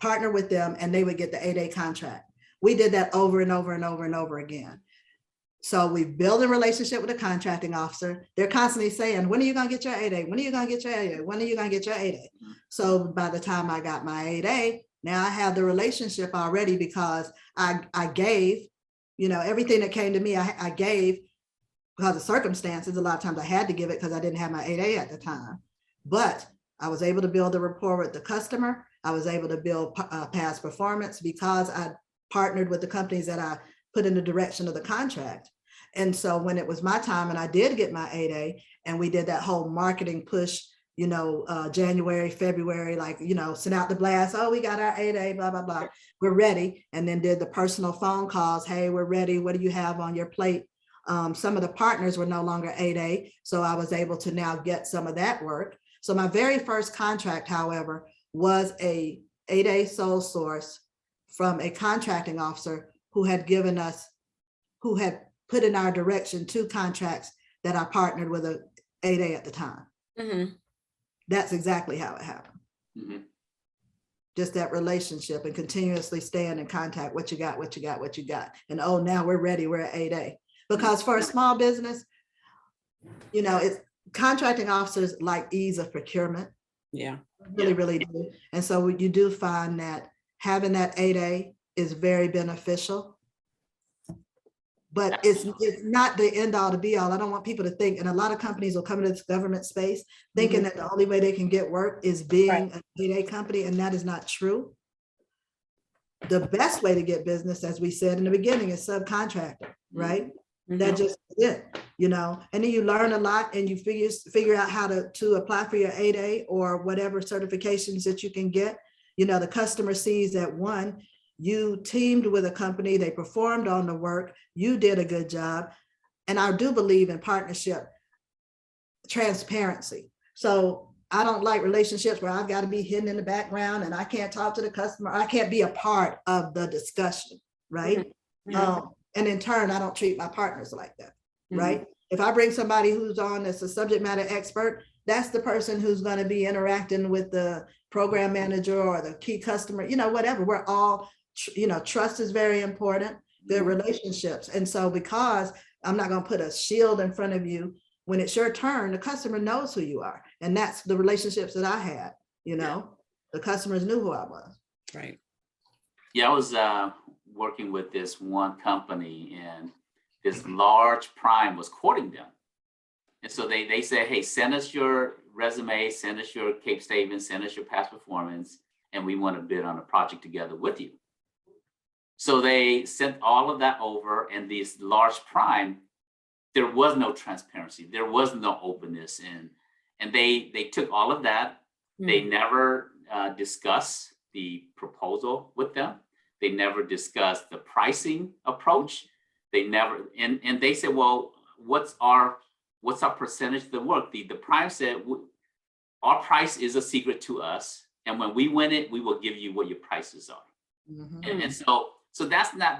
partner with them, and they would get the 8A contract. We did that over and over and over and over again. So we build a relationship with a contracting officer. They're constantly saying, when are you going to get your 8A? When are you going to get your 8A? When are you going to get your 8A? So by the time I got my 8A, now I have the relationship already, because I gave, everything that came to me, I gave because of circumstances. A lot of times I had to give it because I didn't have my 8A at the time. But I was able to build a rapport with the customer. I was able to build past performance because I partnered with the companies that I put in the direction of the contract. And so when it was my time and I did get my 8A, and we did that whole marketing push, January, February, send out the blast. Oh, we got our 8A, blah, blah, blah. We're ready. And then did the personal phone calls. Hey, we're ready. What do you have on your plate? Some of the partners were no longer 8A. So I was able to now get some of that work. So my very first contract, however, was a 8A sole source from a contracting officer who had put in our direction 2 contracts that I partnered with a 8A at the time. That's exactly how it happened. Just that relationship and continuously staying in contact. What you got. And now we're ready. We're at 8A. Because for a small business, it's contracting officers like ease of procurement. Yeah. Really do. And so you do find that having that 8A is very beneficial. But it's not the end all to be all. I don't want people to think, and a lot of companies will come into this government space thinking that the only way they can get work is being an 8A company, and that is not true. The best way to get business, as we said in the beginning, is subcontracting, right? That just is it, and then you learn a lot, and you figure out how to apply for your 8A or whatever certifications that you can get. The customer sees that, one, you teamed with a company, they performed on the work, you did a good job. And I do believe in partnership, transparency. So I don't like relationships where I've got to be hidden in the background and I can't talk to the customer. I can't be a part of the discussion, right? And in turn, I don't treat my partners like that, right? If I bring somebody who's on as a subject matter expert, that's the person who's going to be interacting with the program manager or the key customer, whatever. We're all, trust is very important, good relationships. And so because I'm not going to put a shield in front of you, when it's your turn, the customer knows who you are. And that's the relationships that I had, the customers knew who I was. Right. Yeah, I was working with this one company, and this large prime was courting them. And so they said, hey, send us your resume, send us your CAPE statement, send us your past performance, and we want to bid on a project together with you. So they sent all of that over, and this large prime, there was no transparency, there was no openness, and they took all of that. They never discussed the proposal with them. They never discussed the pricing approach. They never, and they said, well, what's our percentage of the work? The prime said, our price is a secret to us, and when we win it, we will give you what your prices are. And so that's not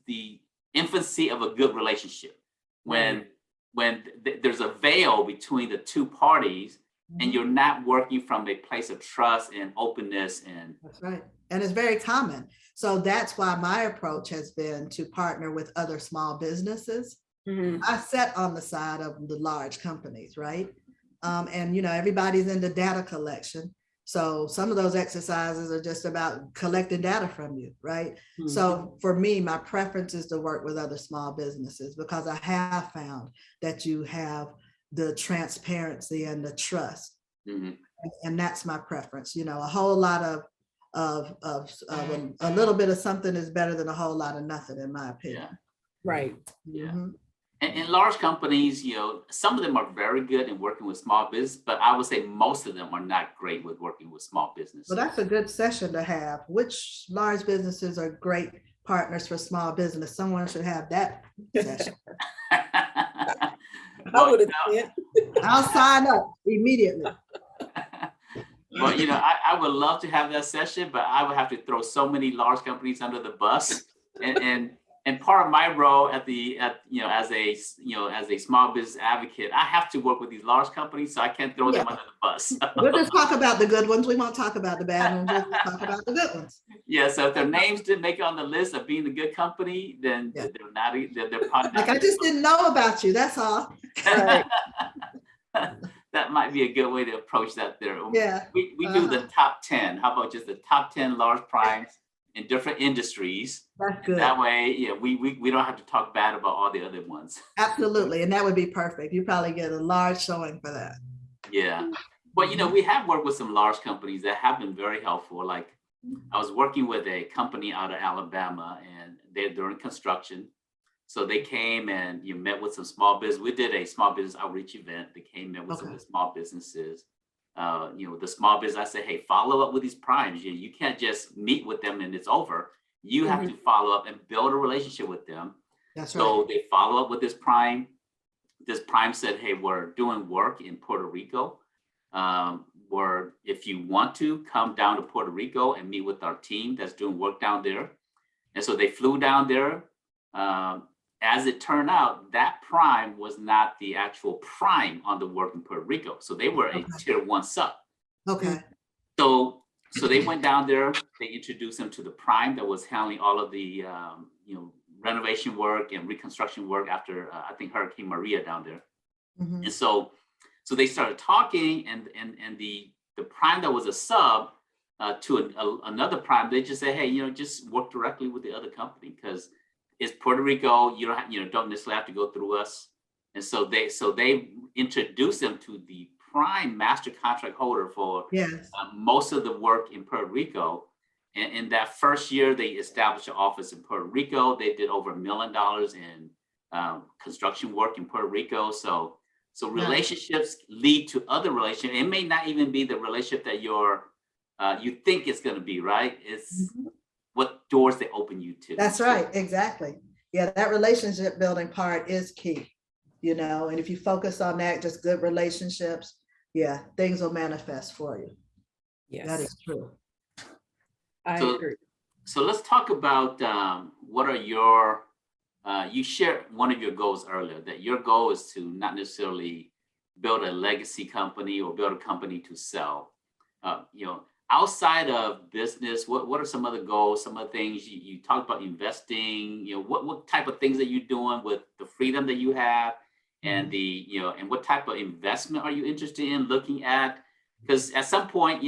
the infancy of a good relationship. When there's a veil between the two parties, and you're not working from a place of trust and openness. And that's right. And it's very common. So that's why my approach has been to partner with other small businesses. I sat on the side of the large companies, right? And everybody's into data collection. So some of those exercises are just about collecting data from you, right? So for me, my preference is to work with other small businesses, because I have found that you have the transparency and the trust. And that's my preference. A whole lot of a little bit of something is better than a whole lot of nothing, in my opinion. Right. And large companies, some of them are very good in working with small business, but I would say most of them are not great with working with small business. Well, that's a good session to have. Which large businesses are great partners for small business? Someone should have that session. Well, I'll sign up immediately. Well, I would love to have that session, but I would have to throw so many large companies under the bus, and part of my role as a small business advocate, I have to work with these large companies, so I can't throw them under the bus. We'll just talk about the good ones. We won't talk about the bad ones. We'll just talk about the good ones. Yeah. So if their names didn't make it on the list of being a good company, then they're not. They're probably not. I just didn't know about you. That's all. Right. That might be a good way to approach that there. Yeah. We do the top 10. How about just the top 10 large primes in different industries? That's good. That way, we don't have to talk bad about all the other ones. Absolutely. And that would be perfect. You probably get a large showing for that. Yeah. But, we have worked with some large companies that have been very helpful. Like I was working with a company out of Alabama, and they're in construction. So they came and met with some small business. We did a small business outreach event. They came in with some of the small businesses. The small business, I said, hey, follow up with these primes. You can't just meet with them and it's over. You have to follow up and build a relationship with them. That's right. So they follow up with this prime. This prime said, hey, we're doing work in Puerto Rico. Where if you want to come down to Puerto Rico and meet with our team that's doing work down there. And so they flew down there. As it turned out, that prime was not the actual prime on the work in Puerto Rico. So they were a tier 1 sub. Okay. So they went down there, they introduced them to the prime that was handling all of the renovation work and reconstruction work after I think Hurricane Maria down there. And so they started talking, and the prime that was a sub to another prime, they just said, hey, just work directly with the other company, because it's Puerto Rico. You don't necessarily have to go through us. And so they introduced them to the prime master contract holder for most of the work in Puerto Rico. And in that first year, they established an office in Puerto Rico. They did over $1 million in construction work in Puerto Rico. So relationships lead to other relationships. It may not even be the relationship that you think it's going to be, right? It's what doors they open you to. That's right. Exactly. Yeah, that relationship building part is key, and if you focus on that, just good relationships, things will manifest for you. Yes. That is true. I agree. So let's talk about what are your, you shared one of your goals earlier, that your goal is to not necessarily build a legacy company or build a company to sell. Outside of business, what are some other goals, some other things you talked about investing, what type of things that you're doing with the freedom that you have and and what type of investment are you interested in looking at? Because at some point,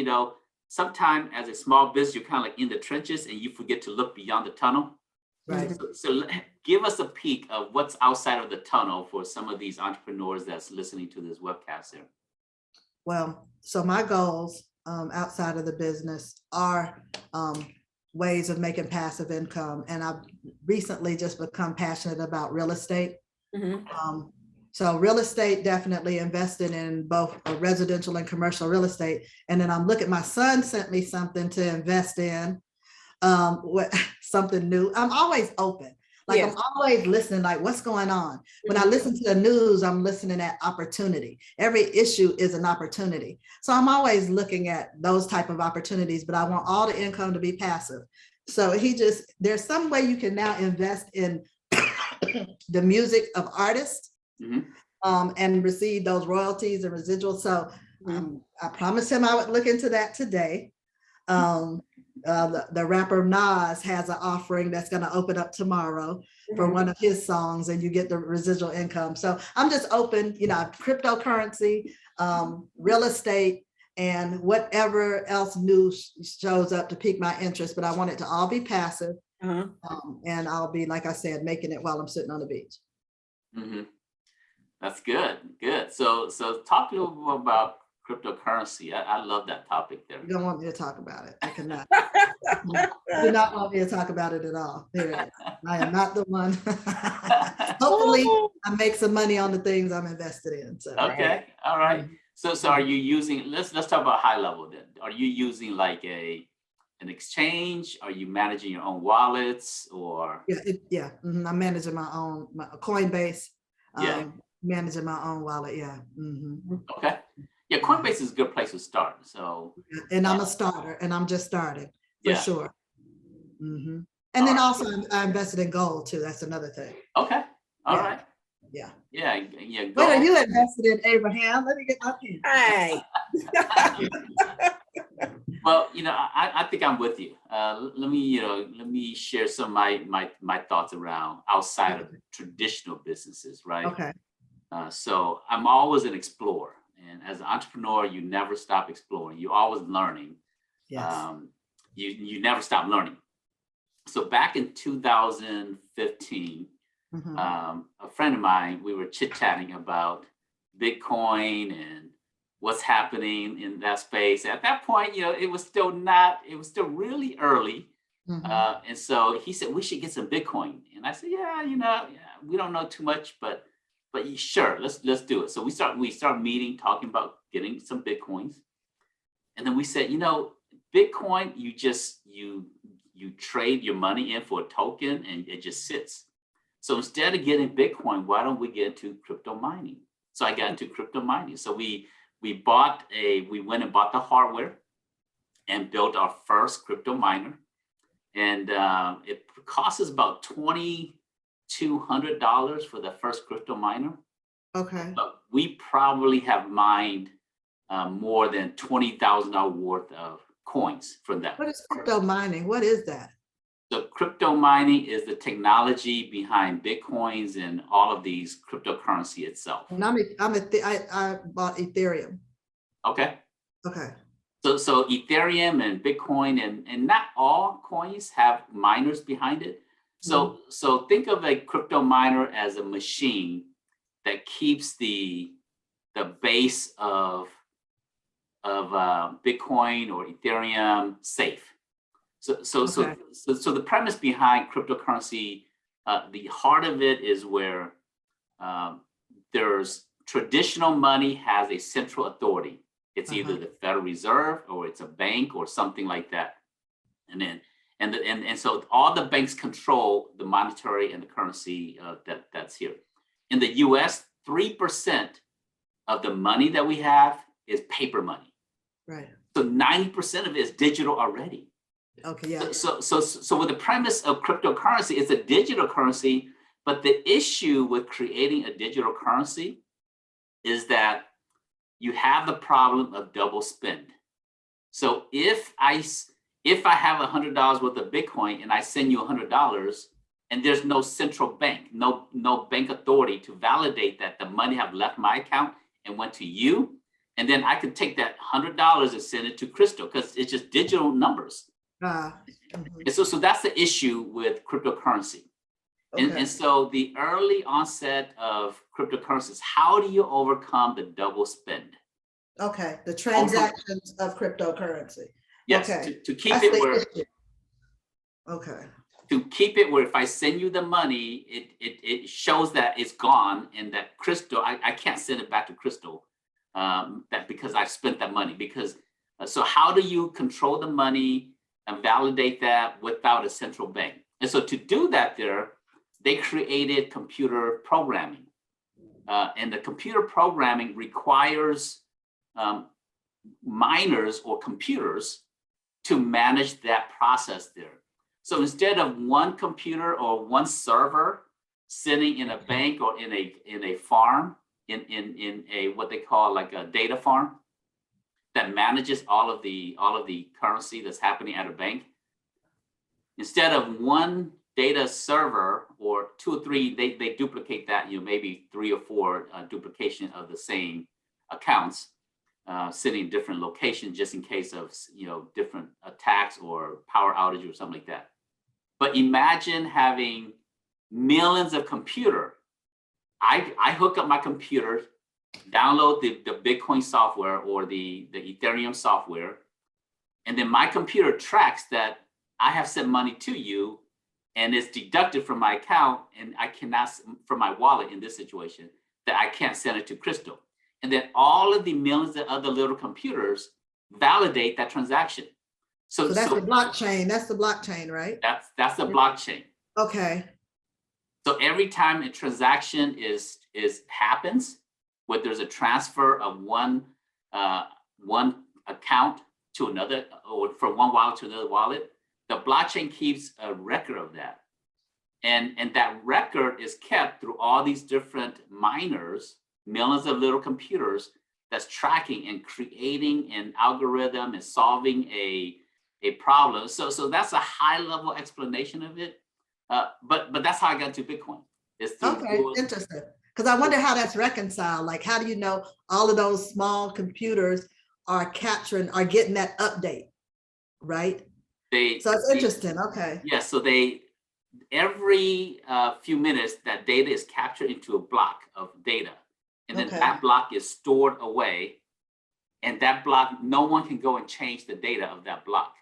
sometime as a small business, you're kind of like in the trenches and you forget to look beyond the tunnel. Right. So give us a peek of what's outside of the tunnel for some of these entrepreneurs that's listening to this webcast here. Well, so my goals outside of the business are ways of making passive income. And I've recently just become passionate about real estate. So real estate, definitely invested in both residential and commercial real estate. And then I'm looking, my son sent me something to invest in, something new. I'm always open. Like I'm always listening, like what's going on? When I listen to the news, I'm listening at opportunity. Every issue is an opportunity. So I'm always looking at those type of opportunities, but I want all the income to be passive. So there's some way you can now invest in the music of artists and receive those royalties and residuals. So I promised him I would look into that today. The rapper Nas has an offering that's going to open up tomorrow for one of his songs, and you get the residual income. So I'm just open, cryptocurrency, real estate, and whatever else new shows up to pique my interest. But I want it to all be passive, and I'll be, like I said, making it while I'm sitting on the beach. That's good. So talk a little bit about cryptocurrency. I love that topic there. You don't want me to talk about it. I cannot. You do not want me to talk about it at all. There, I am not the one. Hopefully, I make some money on the things I'm invested in. So. Okay. All right. So are you using? Let's talk about high level then. Are you using like an exchange? Are you managing your own wallets or? Yeah. I'm managing my own Coinbase. Managing my own wallet. Yeah. Okay. Yeah, Coinbase is a good place to start. So, and I'm a starter, and I'm just starting for sure. And then also, I invested in gold too. That's another thing. Okay, all right. Yeah. Gold. What are you invested in, Abraham? Let me get my pen. Hey. Well, I think I'm with you. Let me share some of my thoughts around outside of traditional businesses, right? Okay. So I'm always an explorer. And as an entrepreneur, you never stop exploring. You're always learning. Yes. You never stop learning. So back in 2015, a friend of mine, we were chit-chatting about Bitcoin and what's happening in that space. At that point, it was still really early. And so he said, we should get some Bitcoin. And I said, we don't know too much, but sure, let's do it. So we start meeting, talking about getting some Bitcoins. And then we said, Bitcoin, you trade your money in for a token and it just sits. So instead of getting Bitcoin, why don't we get into crypto mining? So I got into crypto mining. So we went and bought the hardware and built our first crypto miner. And it cost us about $2,200 for the first crypto miner. Okay. But we probably have mined more than $20,000 worth of coins from that. What is crypto mining? What is that? So crypto mining is the technology behind Bitcoins and all of these cryptocurrency itself. And I bought Ethereum. Okay. Okay. So Ethereum and Bitcoin and not all coins have miners behind it. So think of a crypto miner as a machine that keeps the base of Bitcoin or Ethereum safe. So the premise behind cryptocurrency, the heart of it is where there's traditional money has a central authority. It's either the Federal Reserve or it's a bank or something like that. And so all the banks control the monetary and the currency that's here. In the US, 3% of the money that we have is paper money. Right. So 90% of it is digital already. Okay, yeah. So with the premise of cryptocurrency, it's a digital currency, but the issue with creating a digital currency is that you have the problem of double spend. So if I have $100 worth of Bitcoin and I send you $100 and there's no central bank, no bank authority to validate that the money have left my account and went to you, and then I could take that $100 and send it to Crystal because it's just digital numbers. And so that's the issue with cryptocurrency. Okay. And so the early onset of cryptocurrencies, how do you overcome the double spend? Okay, the transactions of cryptocurrency. Yes, Okay. to keep That's it the where issue. Okay. to keep it where if I send you the money, it shows that it's gone and that Crystal, I can't send it back to Crystal that because I've spent that money. Because so how do you control the money and validate that without a central bank? And so to do that they created computer programming. And the computer programming requires miners or computers to manage that process there. So instead of one computer or one server sitting in a bank or in a farm, in a what they call like a data farm that manages all of the currency that's happening at a bank, instead of one data server or 2 or 3, they duplicate that, maybe 3 or 4 duplication of the same accounts sitting in different locations just in case of different attacks or power outage or something like that. But imagine having millions of computer. I hook up my computer, download the Bitcoin software or the Ethereum software, and then my computer tracks that I have sent money to you and it's deducted from my account, and I cannot, from my wallet in this situation, that I can't send it to Crystal. And then all of the millions of other little computers validate that transaction. So that's the blockchain. That's the blockchain, right? That's the blockchain. Okay. So every time a transaction happens, where there's a transfer of one account to another, or from one wallet to another wallet, the blockchain keeps a record of that. And that record is kept through all these different miners, millions of little computers that's tracking and creating an algorithm and solving a problem. So that's a high level explanation of it. But that's how I got to Bitcoin. Okay, interesting. Because I wonder how that's reconciled. Like, how do you know all of those small computers are getting that update, right? So it's interesting. Okay. Yeah. So every few minutes, that data is captured into a block of data, and then that block is stored away, and that block, no one can go and change the data of that block.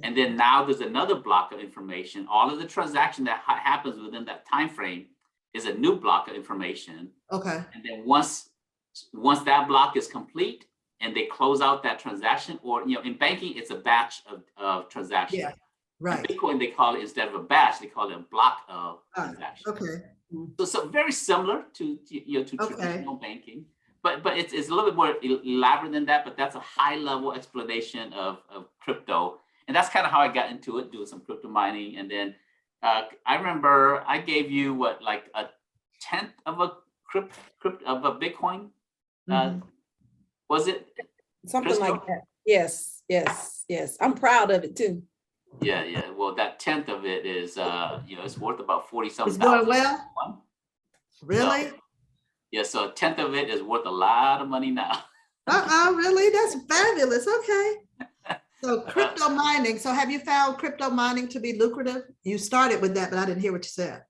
And then now there's another block of information. All of the transaction that happens within that time frame is a new block of information. Okay. And then once that block is complete and they close out that transaction, or in banking, it's a batch of transactions. Yeah. Right. In Bitcoin, they call it, instead of a batch, they call it a block of transactions. Okay. So very similar to traditional banking, but it's a little bit more elaborate than that. But that's a high level explanation of crypto. And that's kind of how I got into it, doing some crypto mining. And then I remember I gave you like a 1/10 of a Bitcoin. Was it something Crystal? like that? Yes. I'm proud of it too. Yeah. Well, that 1/10 of it is, it's worth about 40-something. It's going well. Really? So, yeah. So a 1/10 of it is worth a lot of money now. Really? That's fabulous. Okay. So crypto mining. So have you found crypto mining to be lucrative? You started with that, but I didn't hear what you said.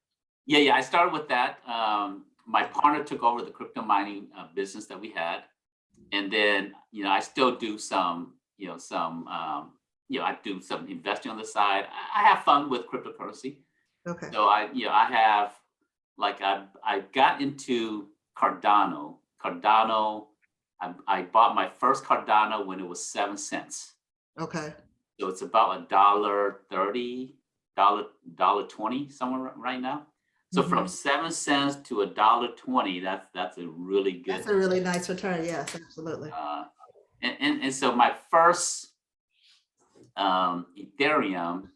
Yeah. I started with that. My partner took over the crypto mining business that we had, and then I still do some, I do some investing on the side. I have fun with cryptocurrency. Okay. So I have, like, I got into Cardano. I bought my first Cardano when it was 7 cents. Okay. So it's about $1.30, $1.20 somewhere right now. So from 7 cents to $1.20, that's a really good. That's a really nice return. Yes, absolutely. And so my first Ethereum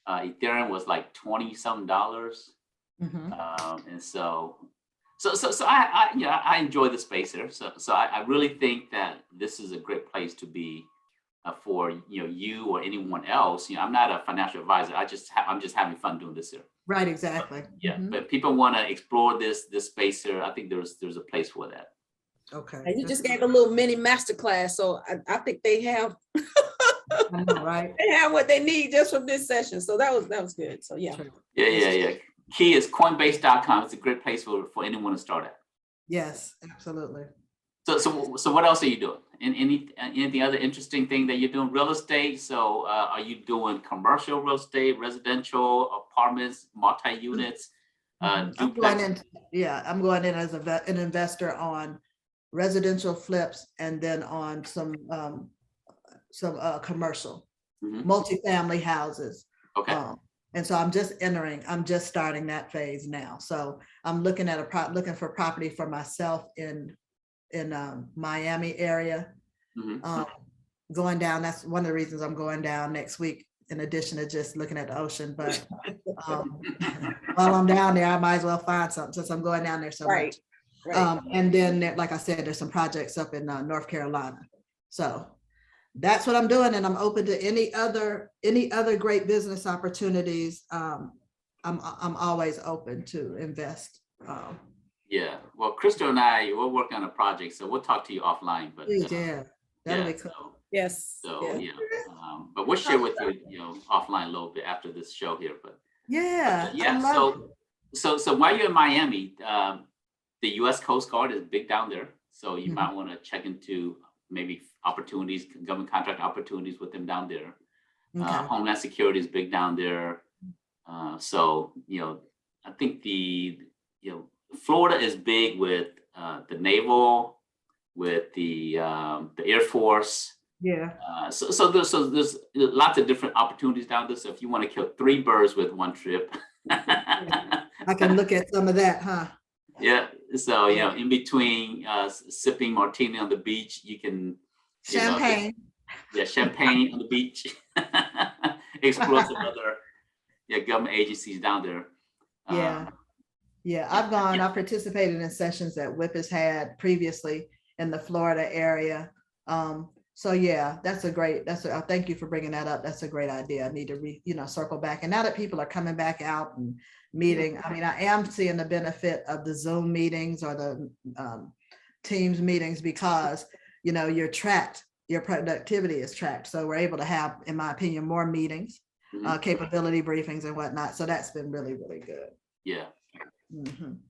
was like $20-some. And so So I enjoy the space here. So I really think that this is a great place to be for you or anyone else. I'm not a financial advisor. I'm just having fun doing this here. Right, exactly. But people want to explore this space here. I think there's a place for that. Okay. And you just gave a little mini masterclass, so I think they have I know, right? they have what they need just from this session. So that was good. So yeah. Yeah. Key is Coinbase.com. It's a great place for anyone to start at. Yes, absolutely. So what else are you doing? Anything other interesting thing that you're doing? Real estate. So are you doing commercial real estate, residential, apartments, multi-units? I'm going in as an investor on residential flips and then on some commercial multifamily houses. Okay. And so I'm just starting that phase now. So I'm looking for property for myself in Miami area. Going down, that's one of the reasons I'm going down next week, in addition to just looking at the ocean. But while I'm down there, I might as well find something since I'm going down there so much. Right. And then, like I said, there's some projects up in North Carolina. So that's what I'm doing, and I'm open to any other great business opportunities. I'm always open to invest. Yeah. Well, Crystal and I, we're working on a project, so we'll talk to you offline. But that'll be cool. So, yes. So yeah. But we'll share with you, offline a little bit after this show here. But yeah. So while you're in Miami, the U.S. Coast Guard is big down there, so you might want to check into maybe opportunities, government contract opportunities with them down there. Homeland Security is big down there. So I think Florida is big with the naval, with the Air Force. Yeah. So there's lots of different opportunities down there. So if you want to kill 3 birds with one trip, I can look at some of that, huh? Yeah. So in between sipping martini on the beach, you can champagne. Champagne on the beach. Explore some other government agencies down there. I've participated in sessions that WIP has had previously in the Florida area. So thank you for bringing that up. That's a great idea. I need to circle back. And now that people are coming back out and meeting, I mean, I am seeing the benefit of the Zoom meetings or the Teams meetings because, you're tracked, your productivity is tracked. So we're able to have, in my opinion, more meetings, capability briefings and whatnot. So that's been really, really good. Yeah.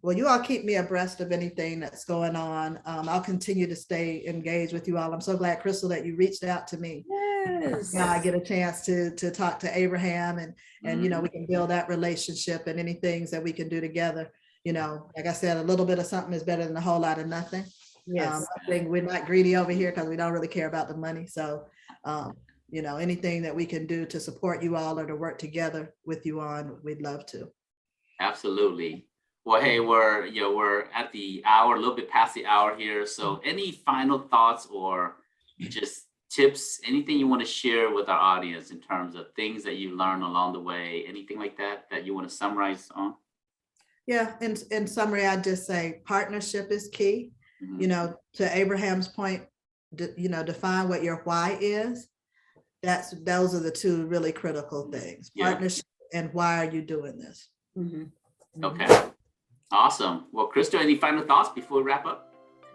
Well, you all keep me abreast of anything that's going on. I'll continue to stay engaged with you all. I'm so glad, Crystal, that you reached out to me. Yes. I get a chance to talk to Abraham and we can build that relationship and any things that we can do together. Like I said, a little bit of something is better than a whole lot of nothing. Yes. I think we're not greedy over here because we don't really care about the money. So, anything that we can do to support you all or to work together with you on, we'd love to. Absolutely. Well, hey, we're at the hour, a little bit past the hour here. So any final thoughts or just tips, anything you want to share with our audience in terms of things that you learned along the way, anything like that you want to summarize on? Yeah, in summary, I'd just say partnership is key. To Abraham's point, define what your why is. Those are the 2 really critical things, partnership and why are you doing this? Okay. Awesome. Well, Crystal, any final thoughts before we wrap up?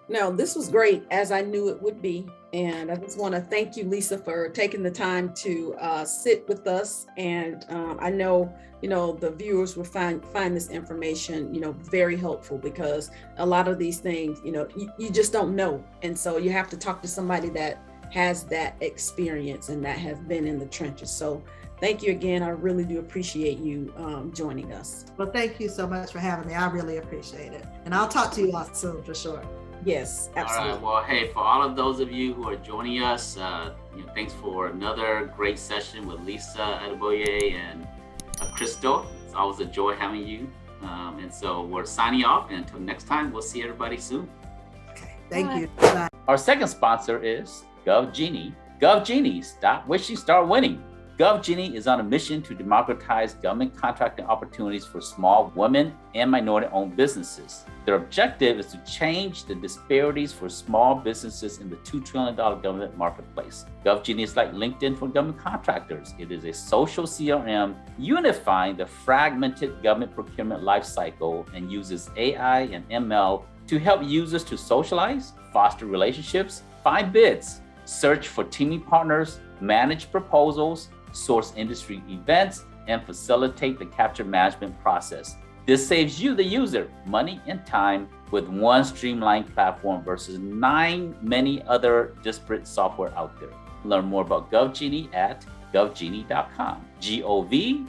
No, this was great, as I knew it would be. And I just want to thank you, Lesa, for taking the time to sit with us. And I know, the viewers will find this information, very helpful because a lot of these things, you just don't know. And so you have to talk to somebody that has that experience and that has been in the trenches. So thank you again. I really do appreciate you joining us. Well, thank you so much for having me. I really appreciate it. And I'll talk to you all soon for sure. Yes, absolutely. All right. Well, hey, for all of those of you who are joining us, thanks for another great session with Lesa Adeboye and Crystal. It's always a joy having you. And so we're signing off. And until next time, we'll see everybody soon. Okay. Thank you. Bye. Our second sponsor is GovGenie. GovGenie, stop wishing, start winning. GovGenie is on a mission to democratize government contracting opportunities for small women and minority-owned businesses. Their objective is to change the disparities for small businesses in the $2 trillion government marketplace. GovGenie is like LinkedIn for government contractors. It is a social CRM unifying the fragmented government procurement lifecycle and uses AI and ML to help users to socialize, foster relationships, find bids, search for teaming partners, manage proposals, source industry events, and facilitate the capture management process. This saves you, the user, money and time with one streamlined platform versus many other disparate software out there. Learn more about GovGenie at govgenie.com. GovGenie.com.